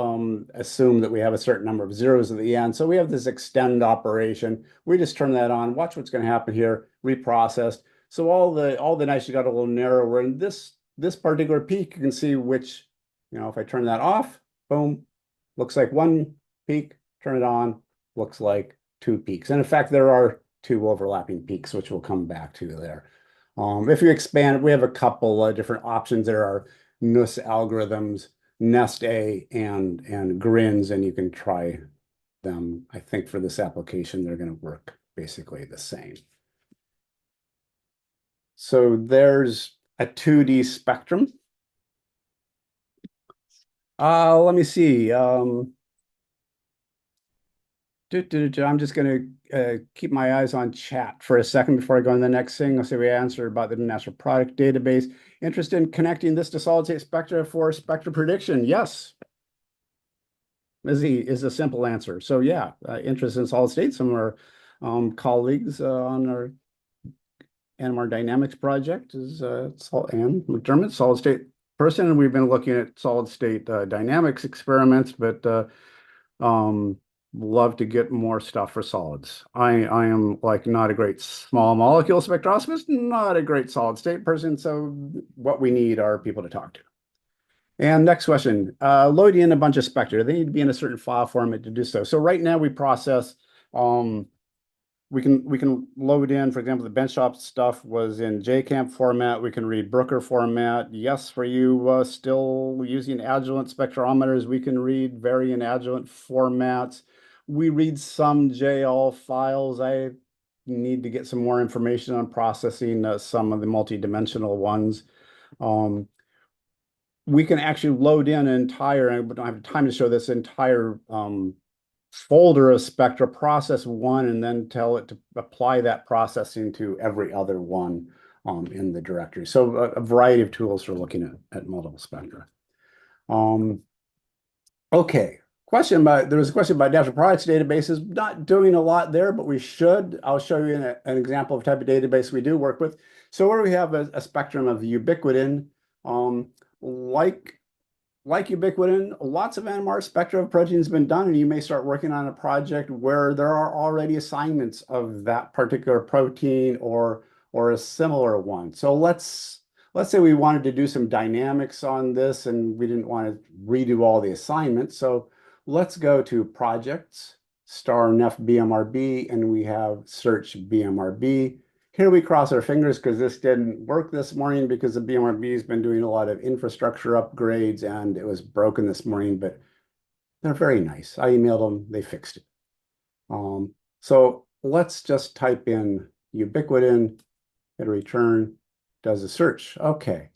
assume that we have a certain number of zeros at the end. So we have this extend operation. We just turn that on, watch what's going to happen here, reprocessed. So all the nitrogen got a little narrower. And this particular peak, you can see which, if I turn that off, boom, looks like one peak, turn it on, looks like two peaks. And in fact, there are two overlapping peaks, which we'll come back to there. If you expand, we have a couple of different options. There are NUS algorithms, Nest A and grins, and you can try them. I think for this application, they're going to work basically the same. So there's a 2D spectrum. Let me see. I'm just going to keep my eyes on chat for a second before I go on the next thing. Let's say we answered about the natural product database. Interested in connecting this to solid-state spectra for spectra prediction? Yes. Is a simple answer. So yeah, interest in solid state. Some of our colleagues on our NMR Dynamics project is Ann McDermott, solid state person, and we've been looking at solid state dynamics experiments, but love to get more stuff for solids. I am like not a great small molecule spectroscopist, not a great solid state person. So what we need are people to talk to. And next question, loading in a bunch of spectra. They need to be in a certain file format to do so. So right now we process, we can load in, for example, the benchtop stuff was in JCamp format. We can read Brooker format. Yes, for you still using adjuvant spectrometers, we can read variant adjuvant formats. We read some JL files. I need to get some more information on processing some of the multidimensional ones. We can actually load in an entire, and I don't have time to show this entire folder of spectra, process one, and then tell it to apply that processing to every other one in the directory. So a variety of tools for looking at multiple spectra. Okay, there was a question about natural products databases. Not doing a lot there, but we should. I'll show you an example of type of database we do work with. So where we have a spectrum of ubiquitin, like ubiquitin, lots of NMR spectra of proteins have been done, and you may start working on a project where there are already assignments of that particular protein or a similar one. So let's say we wanted to do some dynamics on this and we didn't want to redo all the assignments. So let's go to projects, star nef BMRB, and we have search BMRB. here we cross our fingers because this didn't work this morning because the BMRB has been doing a lot of infrastructure upgrades and it was broken this morning, but they're very nice. I emailed them, they fixed it. So let's just type in ubiquitin, hit return, does a search. Okay,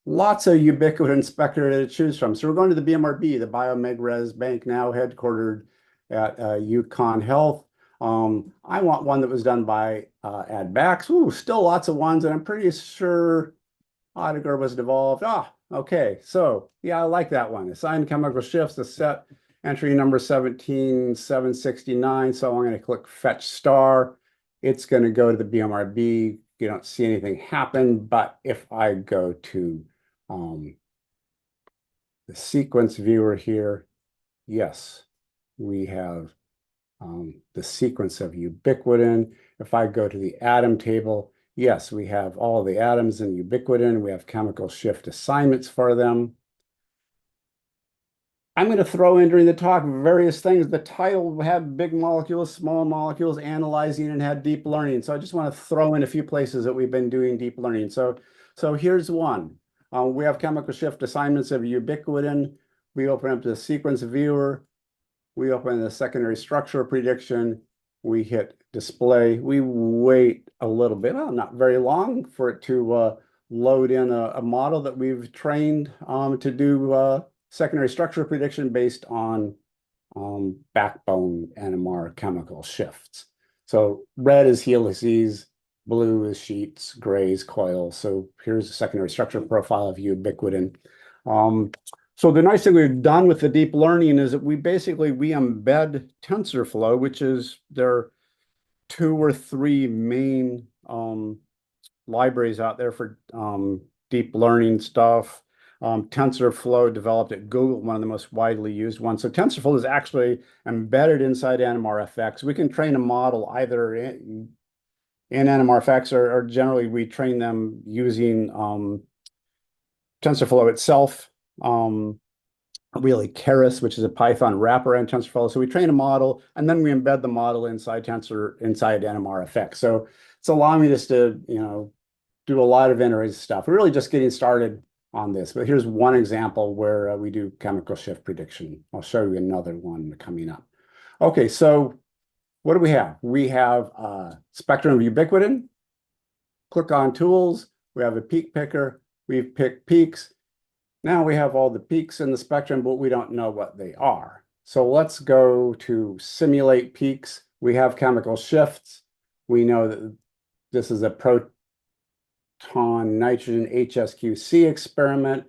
lots of ubiquitin spectra to choose from. So we're going to the BMRB, the BioMegRes Bank, now headquartered at UConn Health. I want one that was done by AdBax. Ooh, still lots of ones, and I'm pretty sure Odegar was devolved. Ah, okay. So yeah, I like that one. Assign chemical shifts, the set entry number 17769. So I'm going to click fetch star. It's going to go to the BMRB. You don't see anything happen, but if I go to the sequence viewer here, yes, we have the sequence of ubiquitin. If I go to the atom table, yes, we have all the atoms in ubiquitin. We have chemical shift assignments for them. I'm going to throw in during the talk various things. The title had big molecules, small molecules, analyzing, and had deep learning. So I just want to throw in a few places that we've been doing deep learning. So here's one. We have chemical shift assignments of ubiquitin. We open up the sequence viewer. We open the secondary structure prediction. We hit display. We wait a little bit, not very long, for it to load in a model that we've trained to do secondary structure prediction based on backbone NMR chemical shifts. So red is helices, blue is sheets, gray is coils. So here's a secondary structure profile of ubiquitin. So the nice thing we've done with the deep learning is that we embed Tensorflow, which is their 2 or 3 main libraries out there for deep learning stuff. Tensorflow developed at Google, one of the most widely used ones. So Tensorflow is actually embedded inside NMRFx. We can train a model either in NMRFx or generally we train them using Tensorflow itself. Really Keras, which is a Python wrapper on TensorFlow. So we train a model and then we embed the model inside NMRFx. So it's allowing us to, do a lot of interesting stuff. We're really just getting started on this, but here's one example where we do chemical shift prediction. I'll show you another one coming up. Okay, so what do we have? We have a spectrum of ubiquitin. Click on tools. We have a peak picker. We've picked peaks. Now we have all the peaks in the spectrum, but we don't know what they are. So let's go to simulate peaks. We have chemical shifts. We know that this is a proton nitrogen HSQC experiment.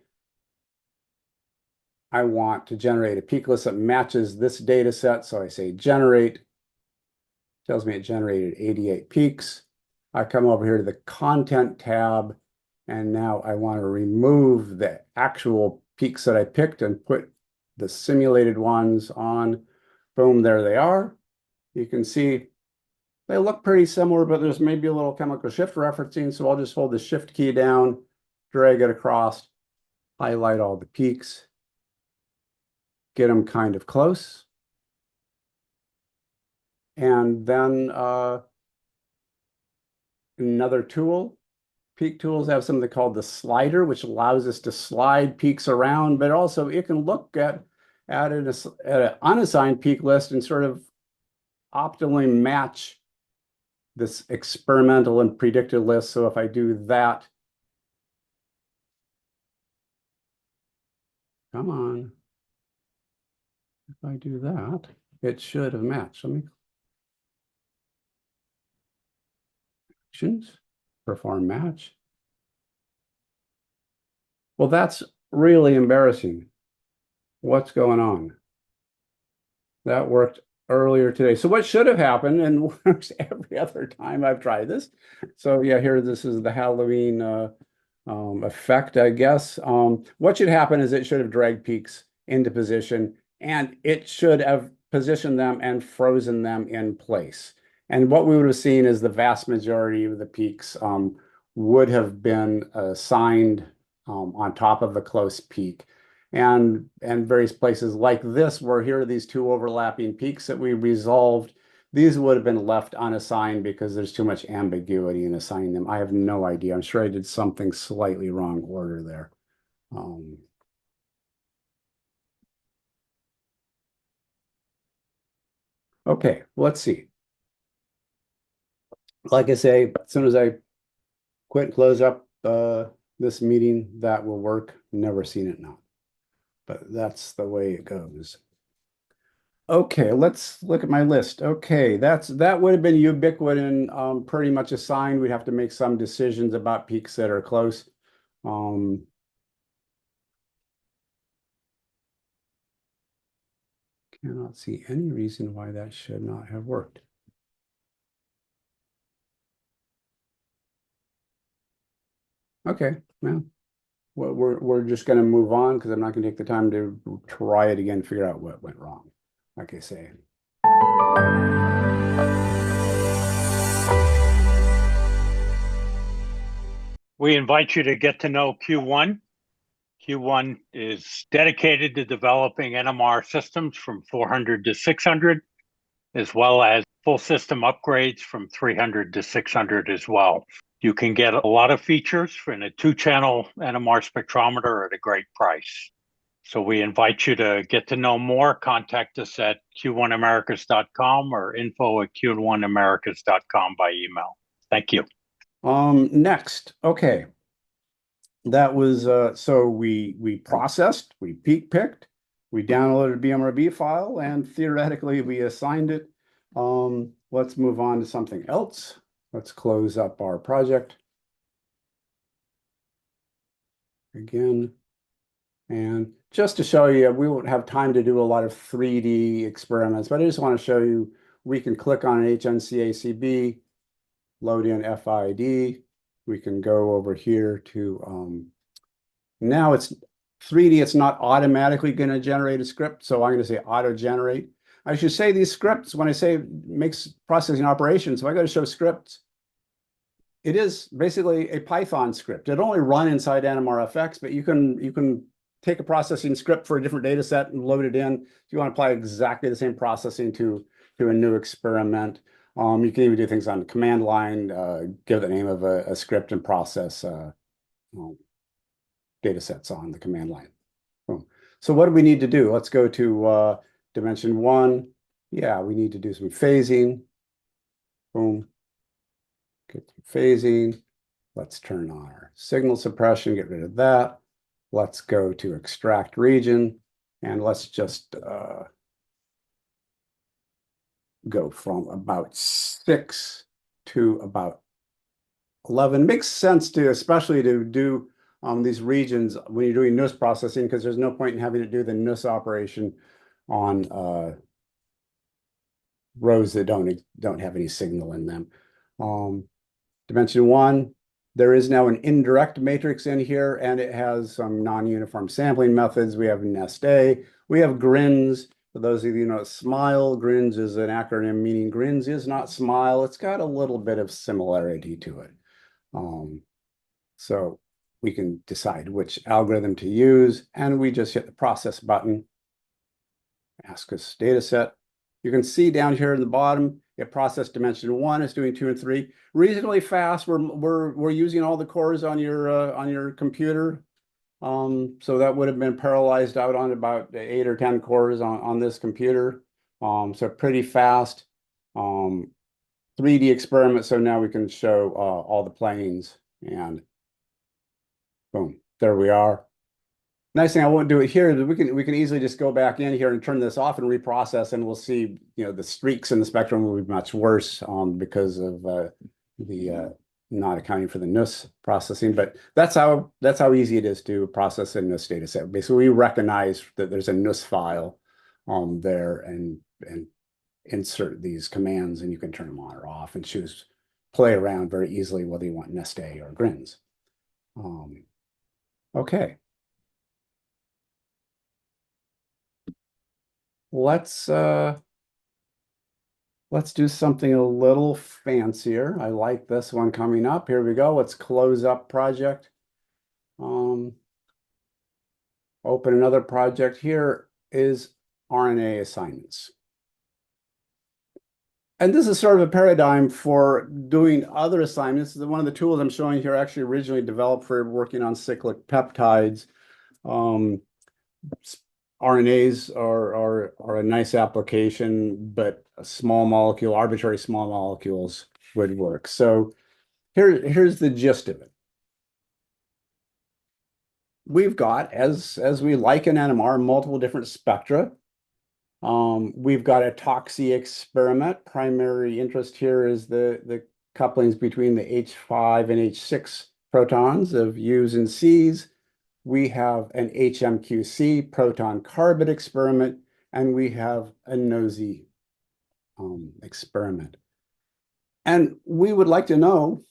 I want to generate a peak list that matches this data set. So I say generate. Tells me it generated 88 peaks. I come over here to the content tab. And now I want to remove the actual peaks that I picked and put the simulated ones on. Boom, there they are. You can see they look pretty similar, but there's maybe a little chemical shift referencing. So I'll just hold the shift key down, drag it across, highlight all the peaks, get them kind of close. And then another tool. Peak tools have something called the slider, which allows us to slide peaks around, but also it can look at an unassigned peak list and sort of optimally match this experimental and predicted list. So if I do that, come on. If I do that, it should have matched. Let me actions. Perform match. Well, that's really embarrassing. What's going on? That worked earlier today. So what should have happened, and works every other time I've tried this. So yeah, here, this is the Halloween effect, I guess. What should happen is it should have dragged peaks into position, and it should have positioned them and frozen them in place. And what we would have seen is the vast majority of the peaks would have been assigned on top of the close peak. And various places like this, where here are these 2 overlapping peaks that we resolved. These would have been left unassigned because there's too much ambiguity in assigning them. I have no idea. I'm sure I did something slightly wrong order there. Okay, let's see. Like I say, as soon as I quit and close up this meeting, that will work. Never seen it now, but that's the way it goes. Okay, let's look at my list. Okay, that would have been ubiquitous and pretty much assigned. We'd have to make some decisions about peaks that are close. Cannot see any reason why that should not have worked. Okay, well, we're just going to move on because I'm not going to take the time to try it again, figure out what went wrong. Like I say. We invite you to get to know Q1. Q1 is dedicated to developing NMR systems from 400 to 600, as well as full system upgrades from 300 to 600 as well. You can get a lot of features in a 2-channel NMR spectrometer at a great price. So we invite you to get to know more. Contact us at q1americas.com or info@q1americas.com by email. Thank you. Next, okay. That was so we processed, we peak picked, we downloaded a BMRB file, and theoretically we assigned it. Let's move on to something else. Let's close up our project again. And just to show you, we won't have time to do a lot of 3D experiments, but I just want to show you, we can click on an HNCACB, load in FID. We can go over here to, now it's 3D, it's not automatically going to generate a script. So I'm going to say auto generate. I should say these scripts, when I say makes processing operations, so I got to show scripts. It is basically a Python script. It only run inside NMRFx, but you can take a processing script for a different data set and load it in. If you want to apply exactly the same processing to a new experiment, you can even do things on the command line, give the name of a script and process data sets on the command line. Boom. So what do we need to do? Let's go to dimension 1. Yeah, we need to do some phasing. Boom. Get some phasing. Let's turn on our signal suppression, get rid of that. Let's go to extract region, and let's just go from about 6 to about 11. It makes sense to, especially to do these regions when you're doing NUS processing, because there's no point in having to do the NUS operation on rows that don't have any signal in them. Dimension 1, there is now an indirect matrix in here, and it has some non-uniform sampling methods. We have nest A. We have grins. For those of you who know, SMILE, grins is an acronym meaning grins is not SMILE. It's got a little bit of similarity to it. So we can decide which algorithm to use, and we just hit the process button. Ask us data set. You can see down here in the bottom, it processed dimension 1. It's doing 2 and 3 reasonably fast. We're using all the cores on your computer. So that would have been parallelized out on about 8 or 10 cores on this computer. So pretty fast. 3D experiment. So now we can show all the planes, and boom, there we are. Nice thing, I won't do it here. We can easily just go back in here and turn this off and reprocess, and we'll see, the streaks in the spectrum will be much worse because of the not accounting for the NUS processing. But that's how easy it is to process a NUS data set. Basically, we recognize that there's a NUS file there and insert these commands, and you can turn them on or off and play around very easily whether you want nest A or grins. Okay. Let's do something a little fancier. I like this one coming up. Here we go. Let's close up project. Open another project. Here is RNA assignments. And this is sort of a paradigm for doing other assignments. One of the tools I'm showing here actually originally developed for working on cyclic peptides. RNAs are a nice application, but a small molecule, arbitrary small molecules would work. So here's the gist of it. We've got, as we like in NMR, multiple different spectra. We've got a Toxie experiment. Primary interest here is the couplings between the H5 and H6 protons of U's and C's. We have an HMQC proton carbon experiment, and we have a NOSI experiment. And we would like to know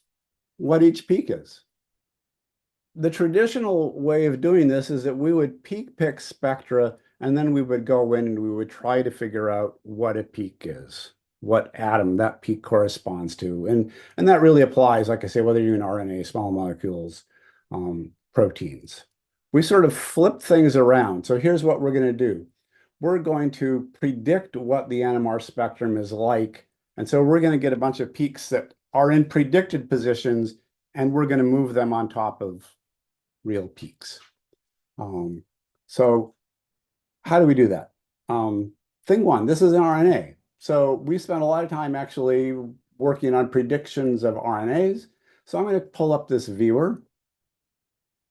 what each peak is. The traditional way of doing this is that we would peak pick spectra, and then we would go in and we would try to figure out what a peak is, what atom that peak corresponds to. And that really applies, like I say, whether you're in RNA, small molecules, proteins. We sort of flip things around. So here's what we're going to do. We're going to predict what the NMR spectrum is like. And so we're going to get a bunch of peaks that are in predicted positions, and we're going to move them on top of real peaks. So how do we do that? Thing one, this is an RNA. So we spent a lot of time actually working on predictions of RNAs. So I'm going to pull up this viewer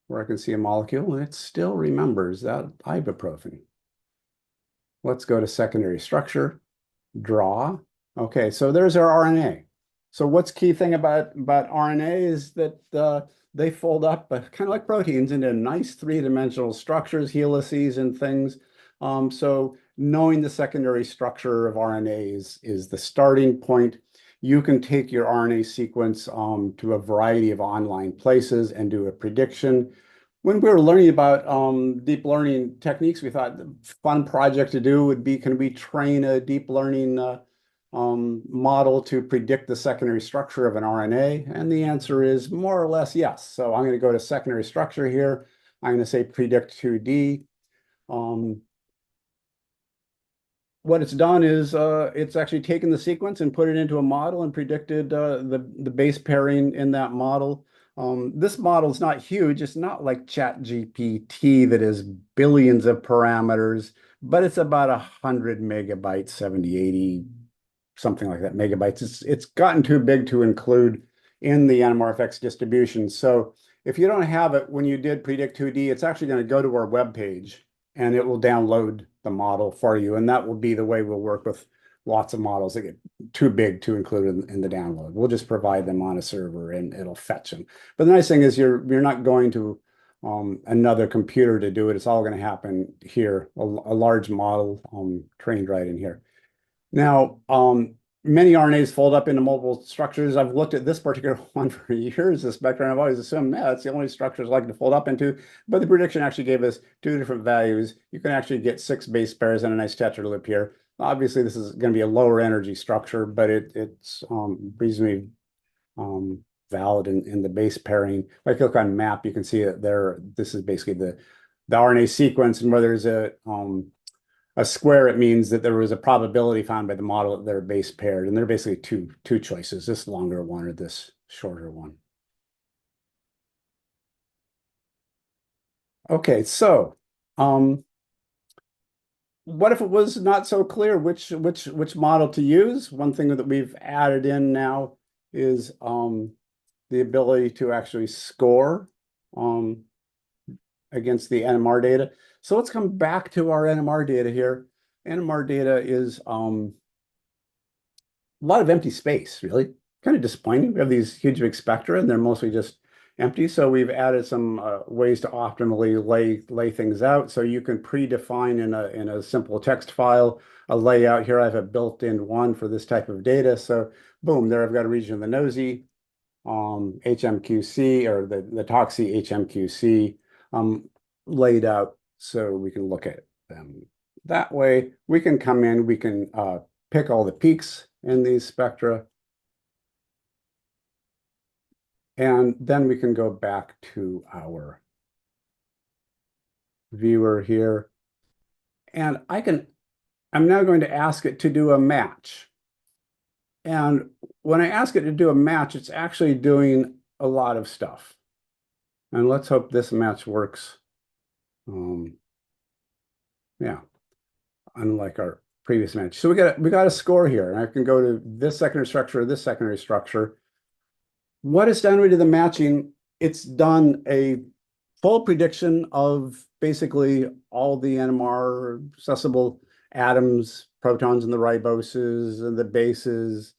where I can see a molecule, and it still remembers that ibuprofen. Let's go to secondary structure, draw. Okay, so there's our RNA. So what's key thing about RNA is that they fold up, kind of like proteins, into nice three-dimensional structures, helices and things. So knowing the secondary structure of RNAs is the starting point. You can take your RNA sequence to a variety of online places and do a prediction. When we were learning about deep learning techniques, we thought the fun project to do would be, can we train a deep learning model to predict the secondary structure of an RNA? And the answer is more or less yes. So I'm going to go to secondary structure here. I'm going to say predict 2D. What it's done is it's actually taken the sequence and put it into a model and predicted the base pairing in that model. This model is not huge. It's not like ChatGPT that is billions of parameters, but it's about 100 megabytes, 70, 80, something like that megabytes. It's gotten too big to include in the NMRFx distribution. So if you don't have it when you did predict 2D, it's actually going to go to our web page and it will download the model for you. And that will be the way we'll work with lots of models that get too big to include in the download. We'll just provide them on a server and it'll fetch them. But the nice thing is you're not going to another computer to do it. It's all going to happen here, a large model trained right in here. Now, many RNAs fold up into multiple structures. I've looked at this particular one for years, the spectrum, and I've always assumed that's the only structures I like to fold up into. But the prediction actually gave us two different values. You can actually get 6 base pairs and a nice tetraloop here. Obviously, this is going to be a lower energy structure, but it's reasonably valid in the base pairing. If I click on map, you can see that there. This is basically the RNA sequence, and where there's a square, it means that there was a probability found by the model that they're base paired, and they're basically two choices: this longer one or this shorter one. Okay, so what if it was not so clear which model to use? One thing that we've added in now is the ability to actually score against the NMR data. So let's come back to our NMR data here. NMR data is a lot of empty space, really. Kind of disappointing. We have these huge big spectra, and they're mostly just empty. So we've added some ways to optimally lay things out. So you can predefine in a simple text file a layout. Here I have a built-in one for this type of data. So boom, there I've got a region of the NOSI, HMQC, or the Toxie HMQC laid out so we can look at them that way. We can come in, we can pick all the peaks in these spectra, and then we can go back to our viewer here, and I'm now going to ask it to do a match. And when I ask it to do a match, it's actually doing a lot of stuff. And let's hope this match works. Yeah, unlike our previous match. So we got a score here, and I can go to this secondary structure or this secondary structure. What it's done to the matching, it's done a full prediction of basically all the NMR accessible atoms, protons in the riboses and the bases,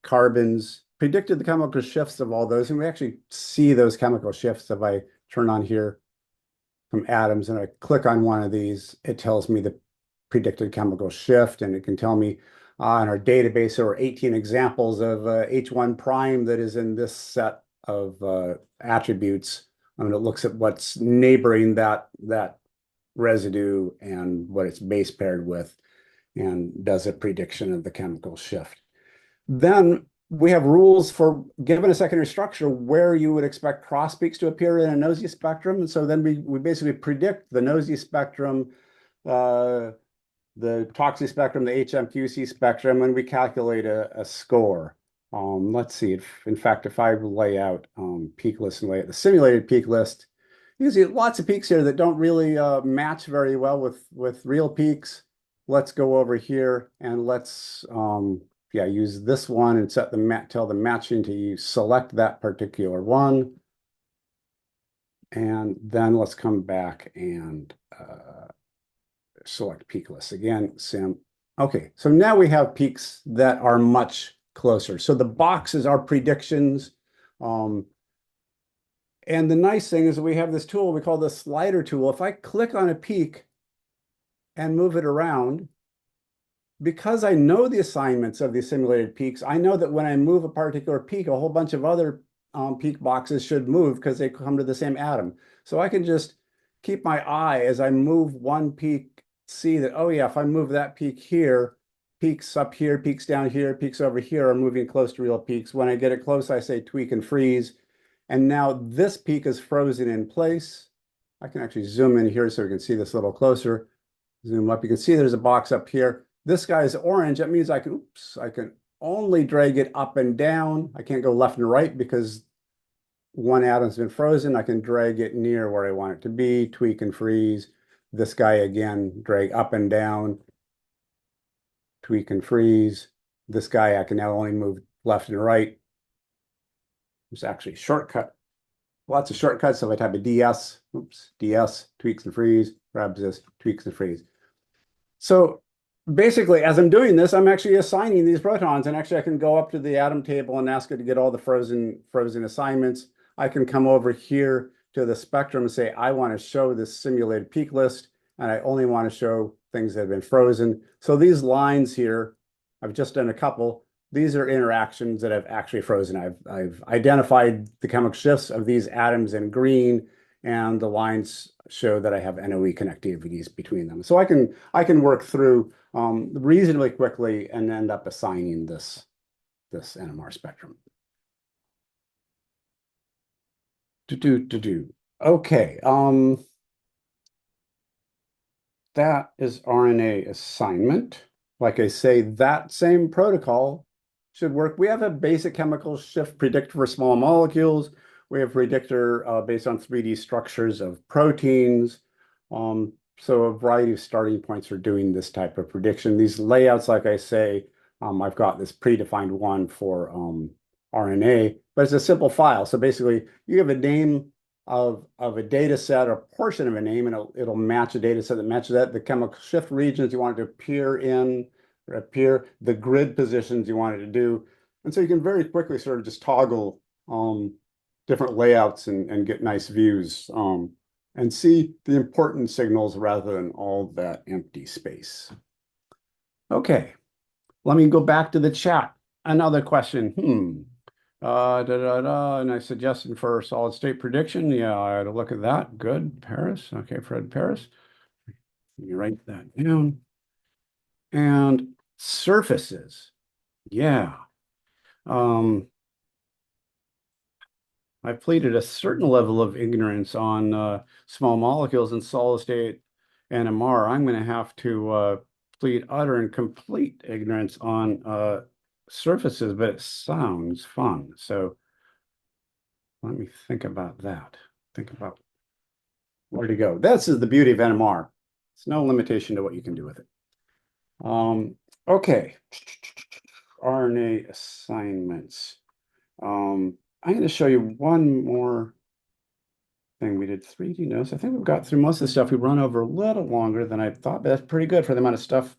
carbons, predicted the chemical shifts of all those. And we actually see those chemical shifts if I turn on here from atoms and I click on one of these, it tells me the predicted chemical shift, and it can tell me in our database there are 18 examples of H1 prime that is in this set of attributes. And it looks at what's neighboring that residue and what it's base paired with, and does a prediction of the chemical shift. Then we have rules for, given a secondary structure, where you would expect cross peaks to appear in a nosy spectrum. And so then we basically predict the nosy spectrum, the toxic spectrum, the HMQC spectrum, and we calculate a score. Let's see, in fact, if I lay out peak list and lay out the simulated peak list, you can see lots of peaks here that don't really match very well with real peaks. Let's go over here and let's use this one and set tell the matching to select that particular one. And then let's come back and select peak list again, sim. Okay, so now we have peaks that are much closer. So the boxes are predictions. And the nice thing is that we have this tool we call the slider tool. If I click on a peak and move it around, because I know the assignments of these simulated peaks, I know that when I move a particular peak, a whole bunch of other peak boxes should move because they come to the same atom. So I can just keep my eye as I move one peak, see that, oh yeah, if I move that peak here, peaks up here, peaks down here, peaks over here are moving close to real peaks. When I get it close, I say tweak and freeze. And now this peak is frozen in place. I can actually zoom in here so we can see this a little closer. Zoom up, you can see there's a box up here. This guy is orange. That means I can only drag it up and down. I can't go left and right because one atom's been frozen. I can drag it near where I want it to be, tweak and freeze. This guy again, drag up and down, tweak and freeze. This guy, I can now only move left and right. There's actually a shortcut. Lots of shortcuts. So if I type a DS, DS, tweaks and freeze, grabs this, tweaks and freeze. So basically, as I'm doing this, I'm actually assigning these protons, and actually I can go up to the atom table and ask it to get all the frozen assignments. I can come over here to the spectrum and say, I want to show this simulated peak list, and I only want to show things that have been frozen. So these lines here, I've just done a couple. These are interactions that have actually frozen. I've identified the chemical shifts of these atoms in green, and the lines show that I have NOE connectivities between them. So I can work through reasonably quickly and end up assigning this NMR spectrum. Okay, that is RNA assignment. Like I say, that same protocol should work. We have a basic chemical shift predictor for small molecules. We have predictor based on 3D structures of proteins. So a variety of starting points for doing this type of prediction. These layouts, like I say, I've got this predefined one for RNA, but it's a simple file. So basically, you have a name of a data set or portion of a name, and it'll match a data set that matches that. The chemical shift regions you want it to appear in, or appear, the grid positions you want it to do. And so you can very quickly sort of just toggle different layouts and get nice views and see the important signals rather than all that empty space. Okay, let me go back to the chat. Another question. Nice suggestion for solid state prediction. Yeah, I had to look at that. Good, Paris. Okay, Fred Paris. You write that down. And surfaces. Yeah. I've pleaded a certain level of ignorance on small molecules and solid state NMR. I'm going to have to plead utter and complete ignorance on surfaces, but it sounds fun. So let me think about that. Think about where to go. This is the beauty of NMR. It's no limitation to what you can do with it. Okay. RNA assignments. I'm going to show you one more thing. We did 3D notes. I think we've got through most of the stuff. We run over a little longer than I thought, but that's pretty good for the amount of stuff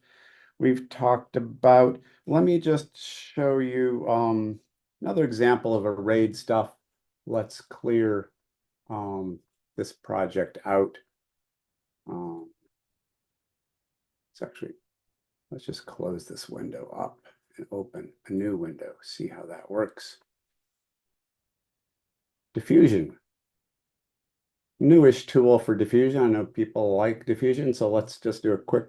we've talked about. Let me just show you another example of arrayed stuff. Let's clear this project out. Let's just close this window up and open a new window, see how that works. Diffusion. Newish tool for diffusion. I know people like diffusion, so let's just do a quick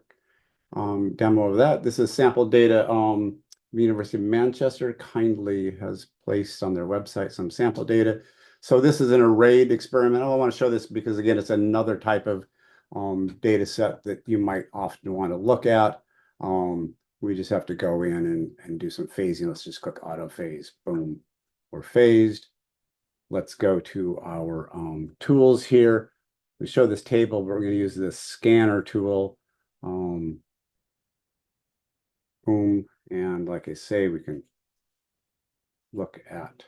demo of that. This is sample data. The University of Manchester kindly has placed on their website some sample data. So this is an arrayed experiment. I want to show this because, again, it's another type of data set that you might often want to look at. We just have to go in and do some phasing. Let's just click auto phase. Boom, we're phased. Let's go to our tools here. We show this table, but we're going to use this scanner tool. Boom. And like I say, we can look at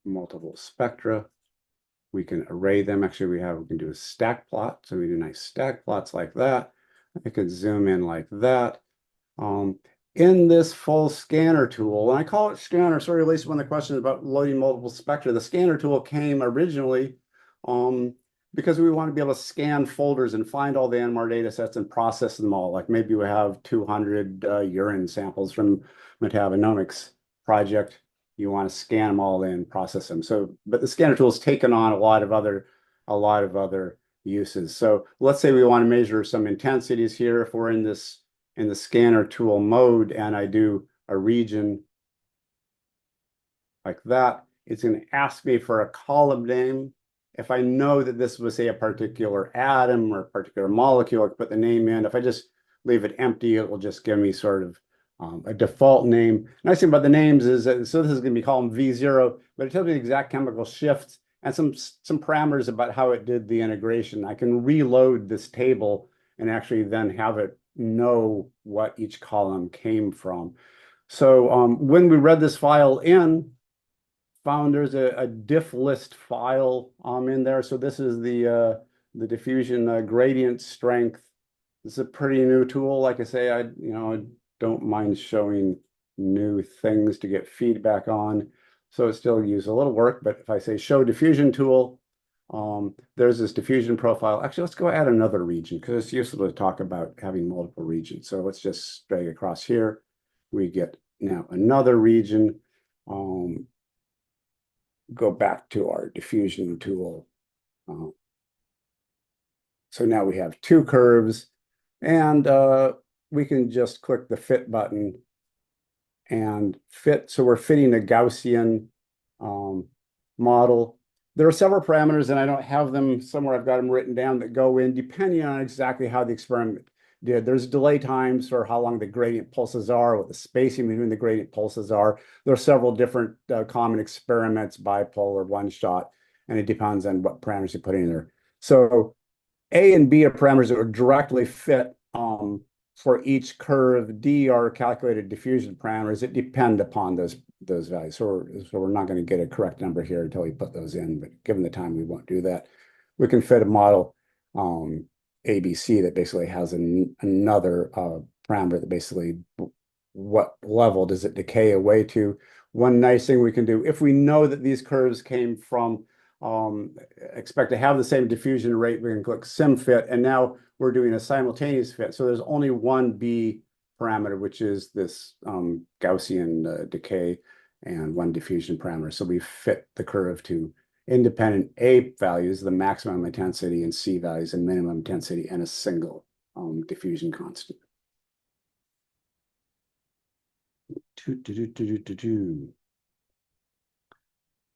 multiple spectra. We can array them. Actually, we can do a stack plot. So we do nice stack plots like that. I can zoom in like that. In this full scanner tool, and I call it scanner, sort of at least one of the questions about loading multiple spectra. The scanner tool came originally because we want to be able to scan folders and find all the NMR data sets and process them all. Like maybe we have 200 urine samples from metabonomics project. You want to scan them all in, process them. So, but the scanner tool has taken on a lot of other uses. So let's say we want to measure some intensities here. If we're in the scanner tool mode and I do a region like that, it's going to ask me for a column name. If I know that this was, say, a particular atom or a particular molecule, I can put the name in. If I just leave it empty, it will just give me sort of a default name. Nice thing about the names is that, so this is going to be column V0, but it tells me the exact chemical shifts and some parameters about how it did the integration. I can reload this table and actually then have it know what each column came from. So when we read this file in, found there's a diff list file in there. So this is the diffusion gradient strength. This is a pretty new tool. Like I say, I don't mind showing new things to get feedback on. So it still uses a little work, but if I say show diffusion tool, there's this diffusion profile. Actually, let's go add another region because it's useful to talk about having multiple regions. So let's just drag across here. We get now another region. Go back to our diffusion tool. So now we have two curves, and we can just click the fit button and fit. So we're fitting a Gaussian model. There are several parameters, and I don't have them somewhere. I've got them written down that go in depending on exactly how the experiment did. There's delay times for how long the gradient pulses are, what the spacing between the gradient pulses are. There are several different common experiments, bipolar, one-shot, and it depends on what parameters you put in there. So A and B are parameters that are directly fit for each curve. D are calculated diffusion parameters that depend upon those values. So we're not going to get a correct number here until we put those in, but given the time, we won't do that. We can fit a model ABC that basically has another parameter that basically what level does it decay away to. One nice thing we can do, if we know that these curves came from expect to have the same diffusion rate, we can click SimFit, and now we're doing a simultaneous fit. So there's only one B parameter, which is this Gaussian decay, and one diffusion parameter. So we fit the curve to independent A values, the maximum intensity, and C values, and minimum intensity, and a single diffusion constant.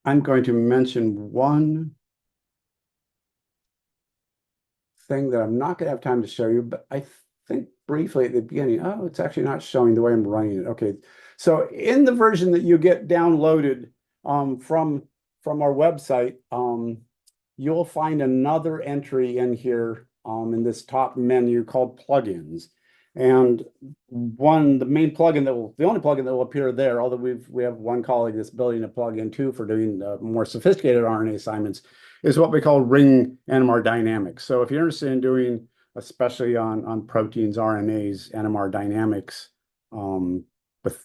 I'm going to mention one thing that I'm not going to have time to show you, but I think briefly at the beginning, oh, it's actually not showing the way I'm running it. Okay, So in the version that you get downloaded from our website, you'll find another entry in here in this top menu called plugins. And the only plugin that will appear there, although we have one colleague that's building a plugin too for doing more sophisticated RNA assignments, is what we call Ring NMR Dynamics. So if you're interested in doing, especially on proteins, RNAs, NMR Dynamics, with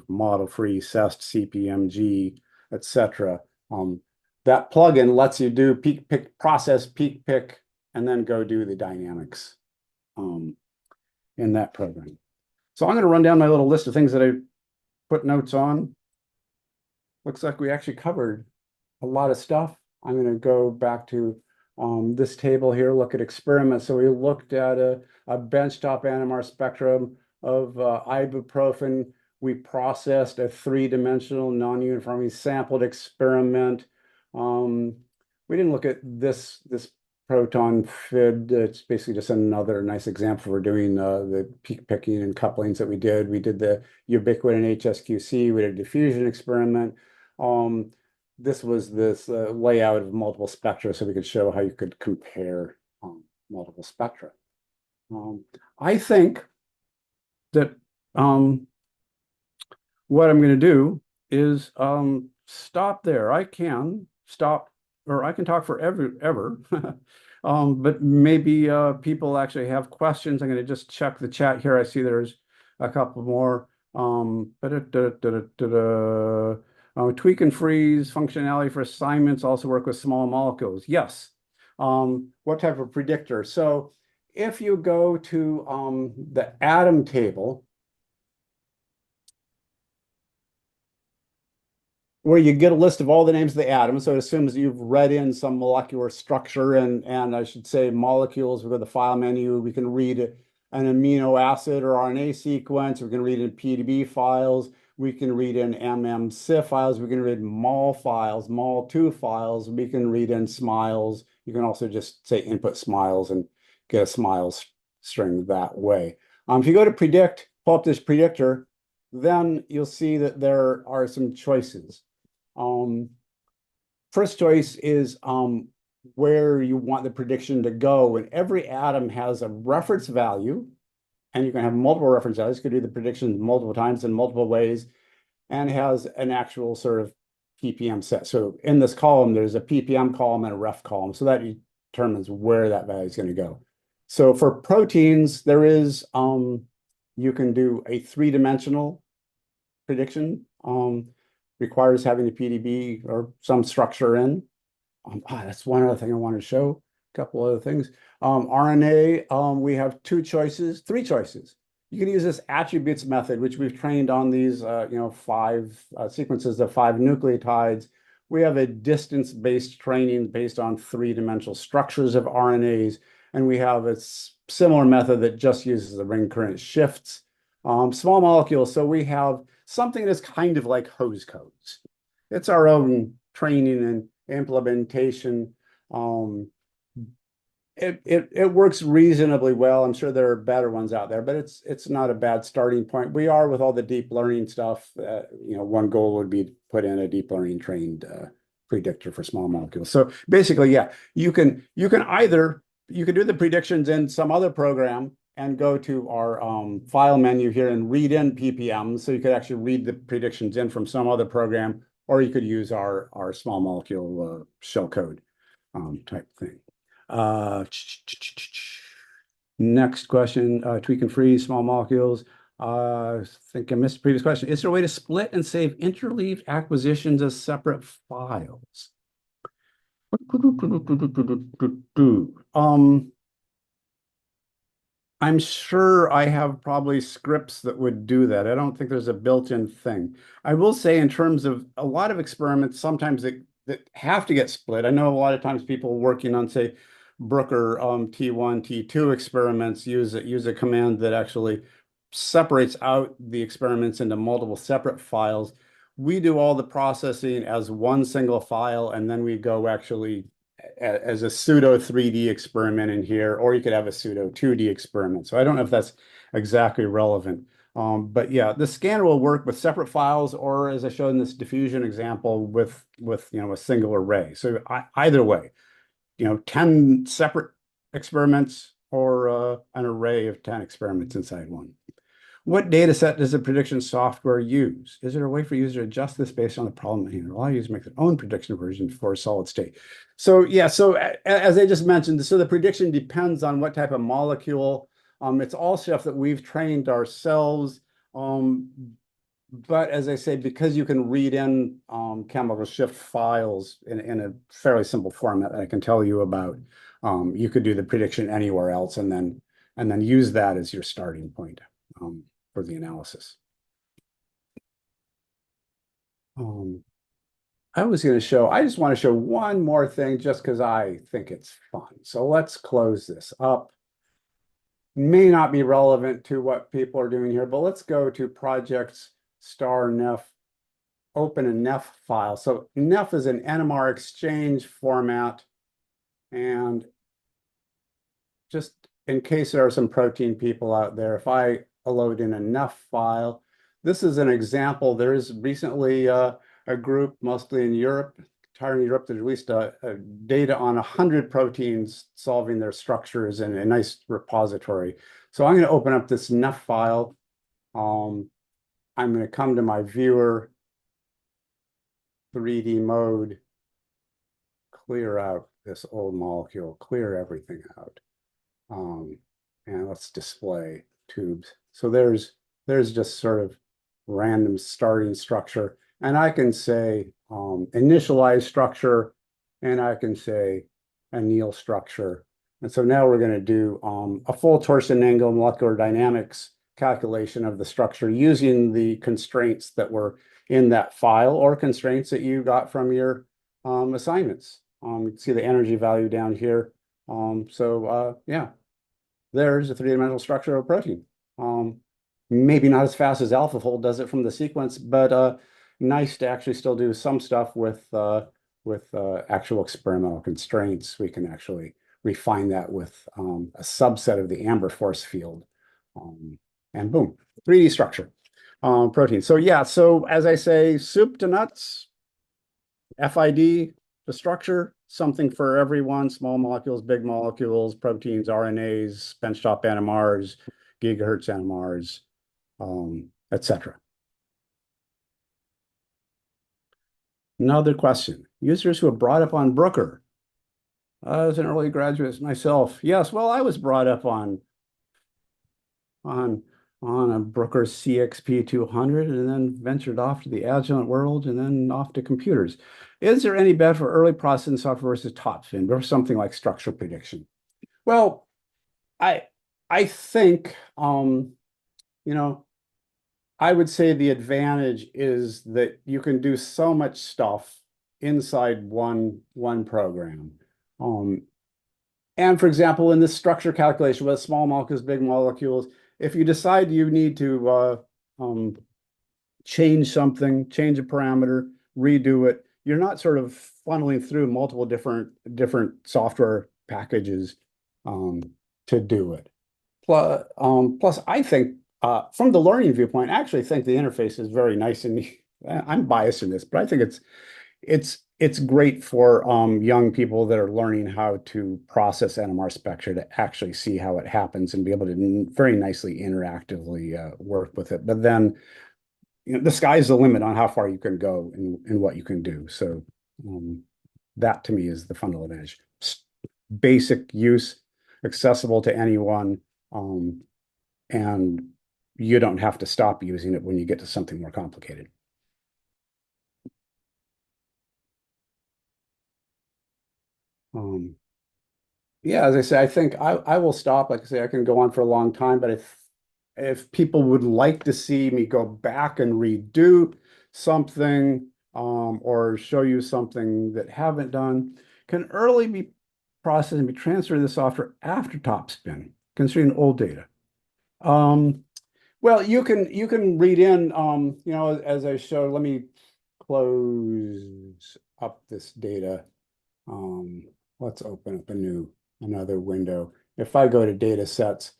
model-free, CEST, CPMG, etc. That plugin lets you do peak pick, process peak pick, and then go do the dynamics in that program. So I'm going to run down my little list of things that I put notes on. Looks like we actually covered a lot of stuff. I'm going to go back to this table here, look at experiments. So we looked at a benchtop NMR spectrum of ibuprofen. We processed a three-dimensional non-uniformly sampled experiment. We didn't look at this proton FID. It's basically just another nice example for doing the peak picking and couplings that we did. We did the ubiquitin HSQC. We did a diffusion experiment. This was this layout of multiple spectra, so we could show how you could compare multiple spectra. I think that what I'm going to do is stop there. I can stop, or I can talk forever, but maybe people actually have questions. I'm going to just check the chat here. I see there's a couple more. Tweak and freeze functionality for assignments also work with small molecules. Yes. What type of predictor? So if you go to the atom table, where you get a list of all the names of the atoms, so it assumes you've read in some molecular structure, and I should say molecules. We go to the file menu, we can read an amino acid or RNA sequence, we can read in PDB files, we can read in MMCIF files, we can read mol files, mol2 files, we can read in smiles. You can also just say input smiles and get a smiles string that way. If you go to predict, pull up this predictor, then you'll see that there are some choices. First choice is where you want the prediction to go, and every atom has a reference value, and you can have multiple reference values. You can do the prediction multiple times in multiple ways, and has an actual sort of ppm set. So in this column, there's a ppm column and a ref column, so that determines where that value is going to go. So for proteins, there is you can do a three-dimensional prediction. Requires having a PDB or some structure in. That's one other thing I wanted to show. A couple other things. RNA, we have three choices. You can use this attributes method, which we've trained on these, 5 sequences of 5 nucleotides. We have a distance-based training based on three-dimensional structures of RNAs, and we have a similar method that just uses the ring current shifts. Small molecules, so we have something that's kind of like hose codes. It's our own training and implementation. It works reasonably well. I'm sure there are better ones out there, but it's not a bad starting point. We are, with all the deep learning stuff, one goal would be to put in a deep learning trained predictor for small molecules. So basically, yeah, you can do the predictions in some other program and go to our file menu here and read in ppm. So you could actually read the predictions in from some other program, or you could use our small molecule shell code type thing. Next question, tweak and freeze small molecules. I think I missed the previous question. Is there a way to split and save interleaved acquisitions as separate files? I'm sure I have probably scripts that would do that. I don't think there's a built-in thing. I will say, in terms of a lot of experiments, sometimes that have to get split. I know a lot of times people working on, say, Brooker T1, T2 experiments use a command that actually separates out the experiments into multiple separate files. We do all the processing as one single file, and then we go actually as a pseudo 3D experiment in here, or you could have a pseudo 2D experiment. So I don't know if that's exactly relevant. But yeah, the scanner will work with separate files, or as I showed in this diffusion example, with a single array. So either way, 10 separate experiments or an array of 10 experiments inside one. What data set does the prediction software use? Is there a way for users to adjust this based on the problem at hand? All users make their own prediction version for a solid state. So yeah, so as I just mentioned, so the prediction depends on what type of molecule. It's all stuff that we've trained ourselves. But as I say, because you can read in chemical shift files in a fairly simple format that I can tell you about, you could do the prediction anywhere else and then use that as your starting point for the analysis. I just want to show one more thing just because I think it's fun. So let's close this up. May not be relevant to what people are doing here, but let's go to projects *nef, open a nef file. So nef is an NMR exchange format. And just in case there are some protein people out there, if I load in a nef file, this is an example. There is recently a group, mostly in Europe, entirely Europe, that released data on 100 proteins solving their structures in a nice repository. So I'm going to open up this nef file. I'm going to come to my viewer, 3D mode, clear out this old molecule, clear everything out. And let's display tubes. So there's just sort of random starting structure. And I can say initialize structure, and I can say anneal structure. And so now we're going to do a full torsion angle molecular dynamics calculation of the structure using the constraints that were in that file or constraints that you got from your assignments. You can see the energy value down here. Yeah, there's a three-dimensional structure of a protein. Maybe not as fast as AlphaFold does it from the sequence, but nice to actually still do some stuff with actual experimental constraints. We can actually refine that with a subset of the Amber force field. And boom, 3D structure protein. So yeah, so as I say, soup to nuts, FID, the structure, something for everyone, small molecules, big molecules, proteins, RNAs, benchtop NMRs, gigahertz NMRs, etc. Another question. Users who are brought up on Brooker. As an early graduate myself, yes, well, I was brought up on a Brooker CXP 200 and then ventured off to the adjunct world and then off to computers. Is there any bet for early processing software versus topspin or something like structure prediction? Well, I think, I would say the advantage is that you can do so much stuff inside one program. And for example, in this structure calculation with small molecules, big molecules, if you decide you need to change something, change a parameter, redo it, you're not sort of funneling through multiple different software packages to do it. Plus, I think from the learning viewpoint, I actually think the interface is very nice, and I'm biased in this, but I think it's great for young people that are learning how to process NMR spectra to actually see how it happens and be able to very nicely interactively work with it. But then the sky's the limit on how far you can go and what you can do. So that to me is the fundamental advantage. Basic use, accessible to anyone, and you don't have to stop using it when you get to something more complicated. Yeah, as I say, I think I will stop. Like I say, I can go on for a long time, but if people would like to see me go back and redo something or show you something that haven't done, can early be processed and be transferred to the software after topspin, considering old data. Well, you can read in, as I showed. Let me close up this data. Let's open up another window. If I go to data sets,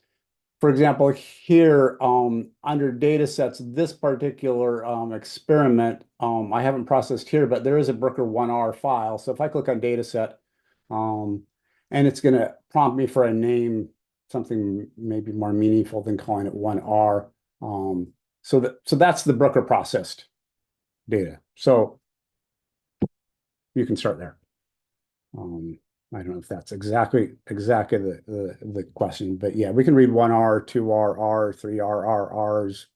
for example, here under datasets, this particular experiment, I haven't processed here, but there is a Brooker 1R file. So if I click on dataset, and it's going to prompt me for a name, something maybe more meaningful than calling it 1R. So that's the Brooker processed data. So you can start there. I don't know if that's exactly the question, but yeah, we can read 1R, 2R, R, 3R, Rs,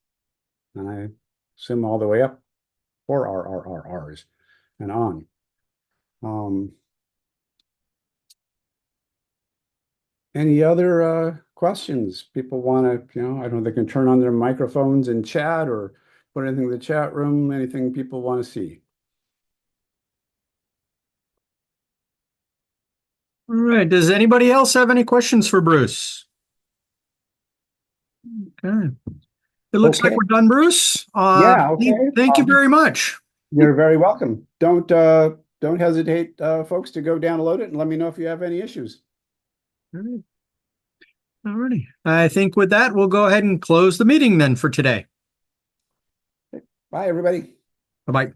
and I assume all the way up 4R, Rs, and on. Any other questions? People want to, I don't know, they can turn on their microphones and chat or put anything in the chat room, anything people want to see. All right. Does anybody else have any questions for Bruce? Okay. It looks like Okay. we're done, Bruce. Yeah, okay. Thank you very much. You're very welcome. Don't hesitate, folks, to go download it and let me know if you have any issues. All righty. I think with that, we'll go ahead and close the meeting then for today. Bye, everybody. Bye-bye.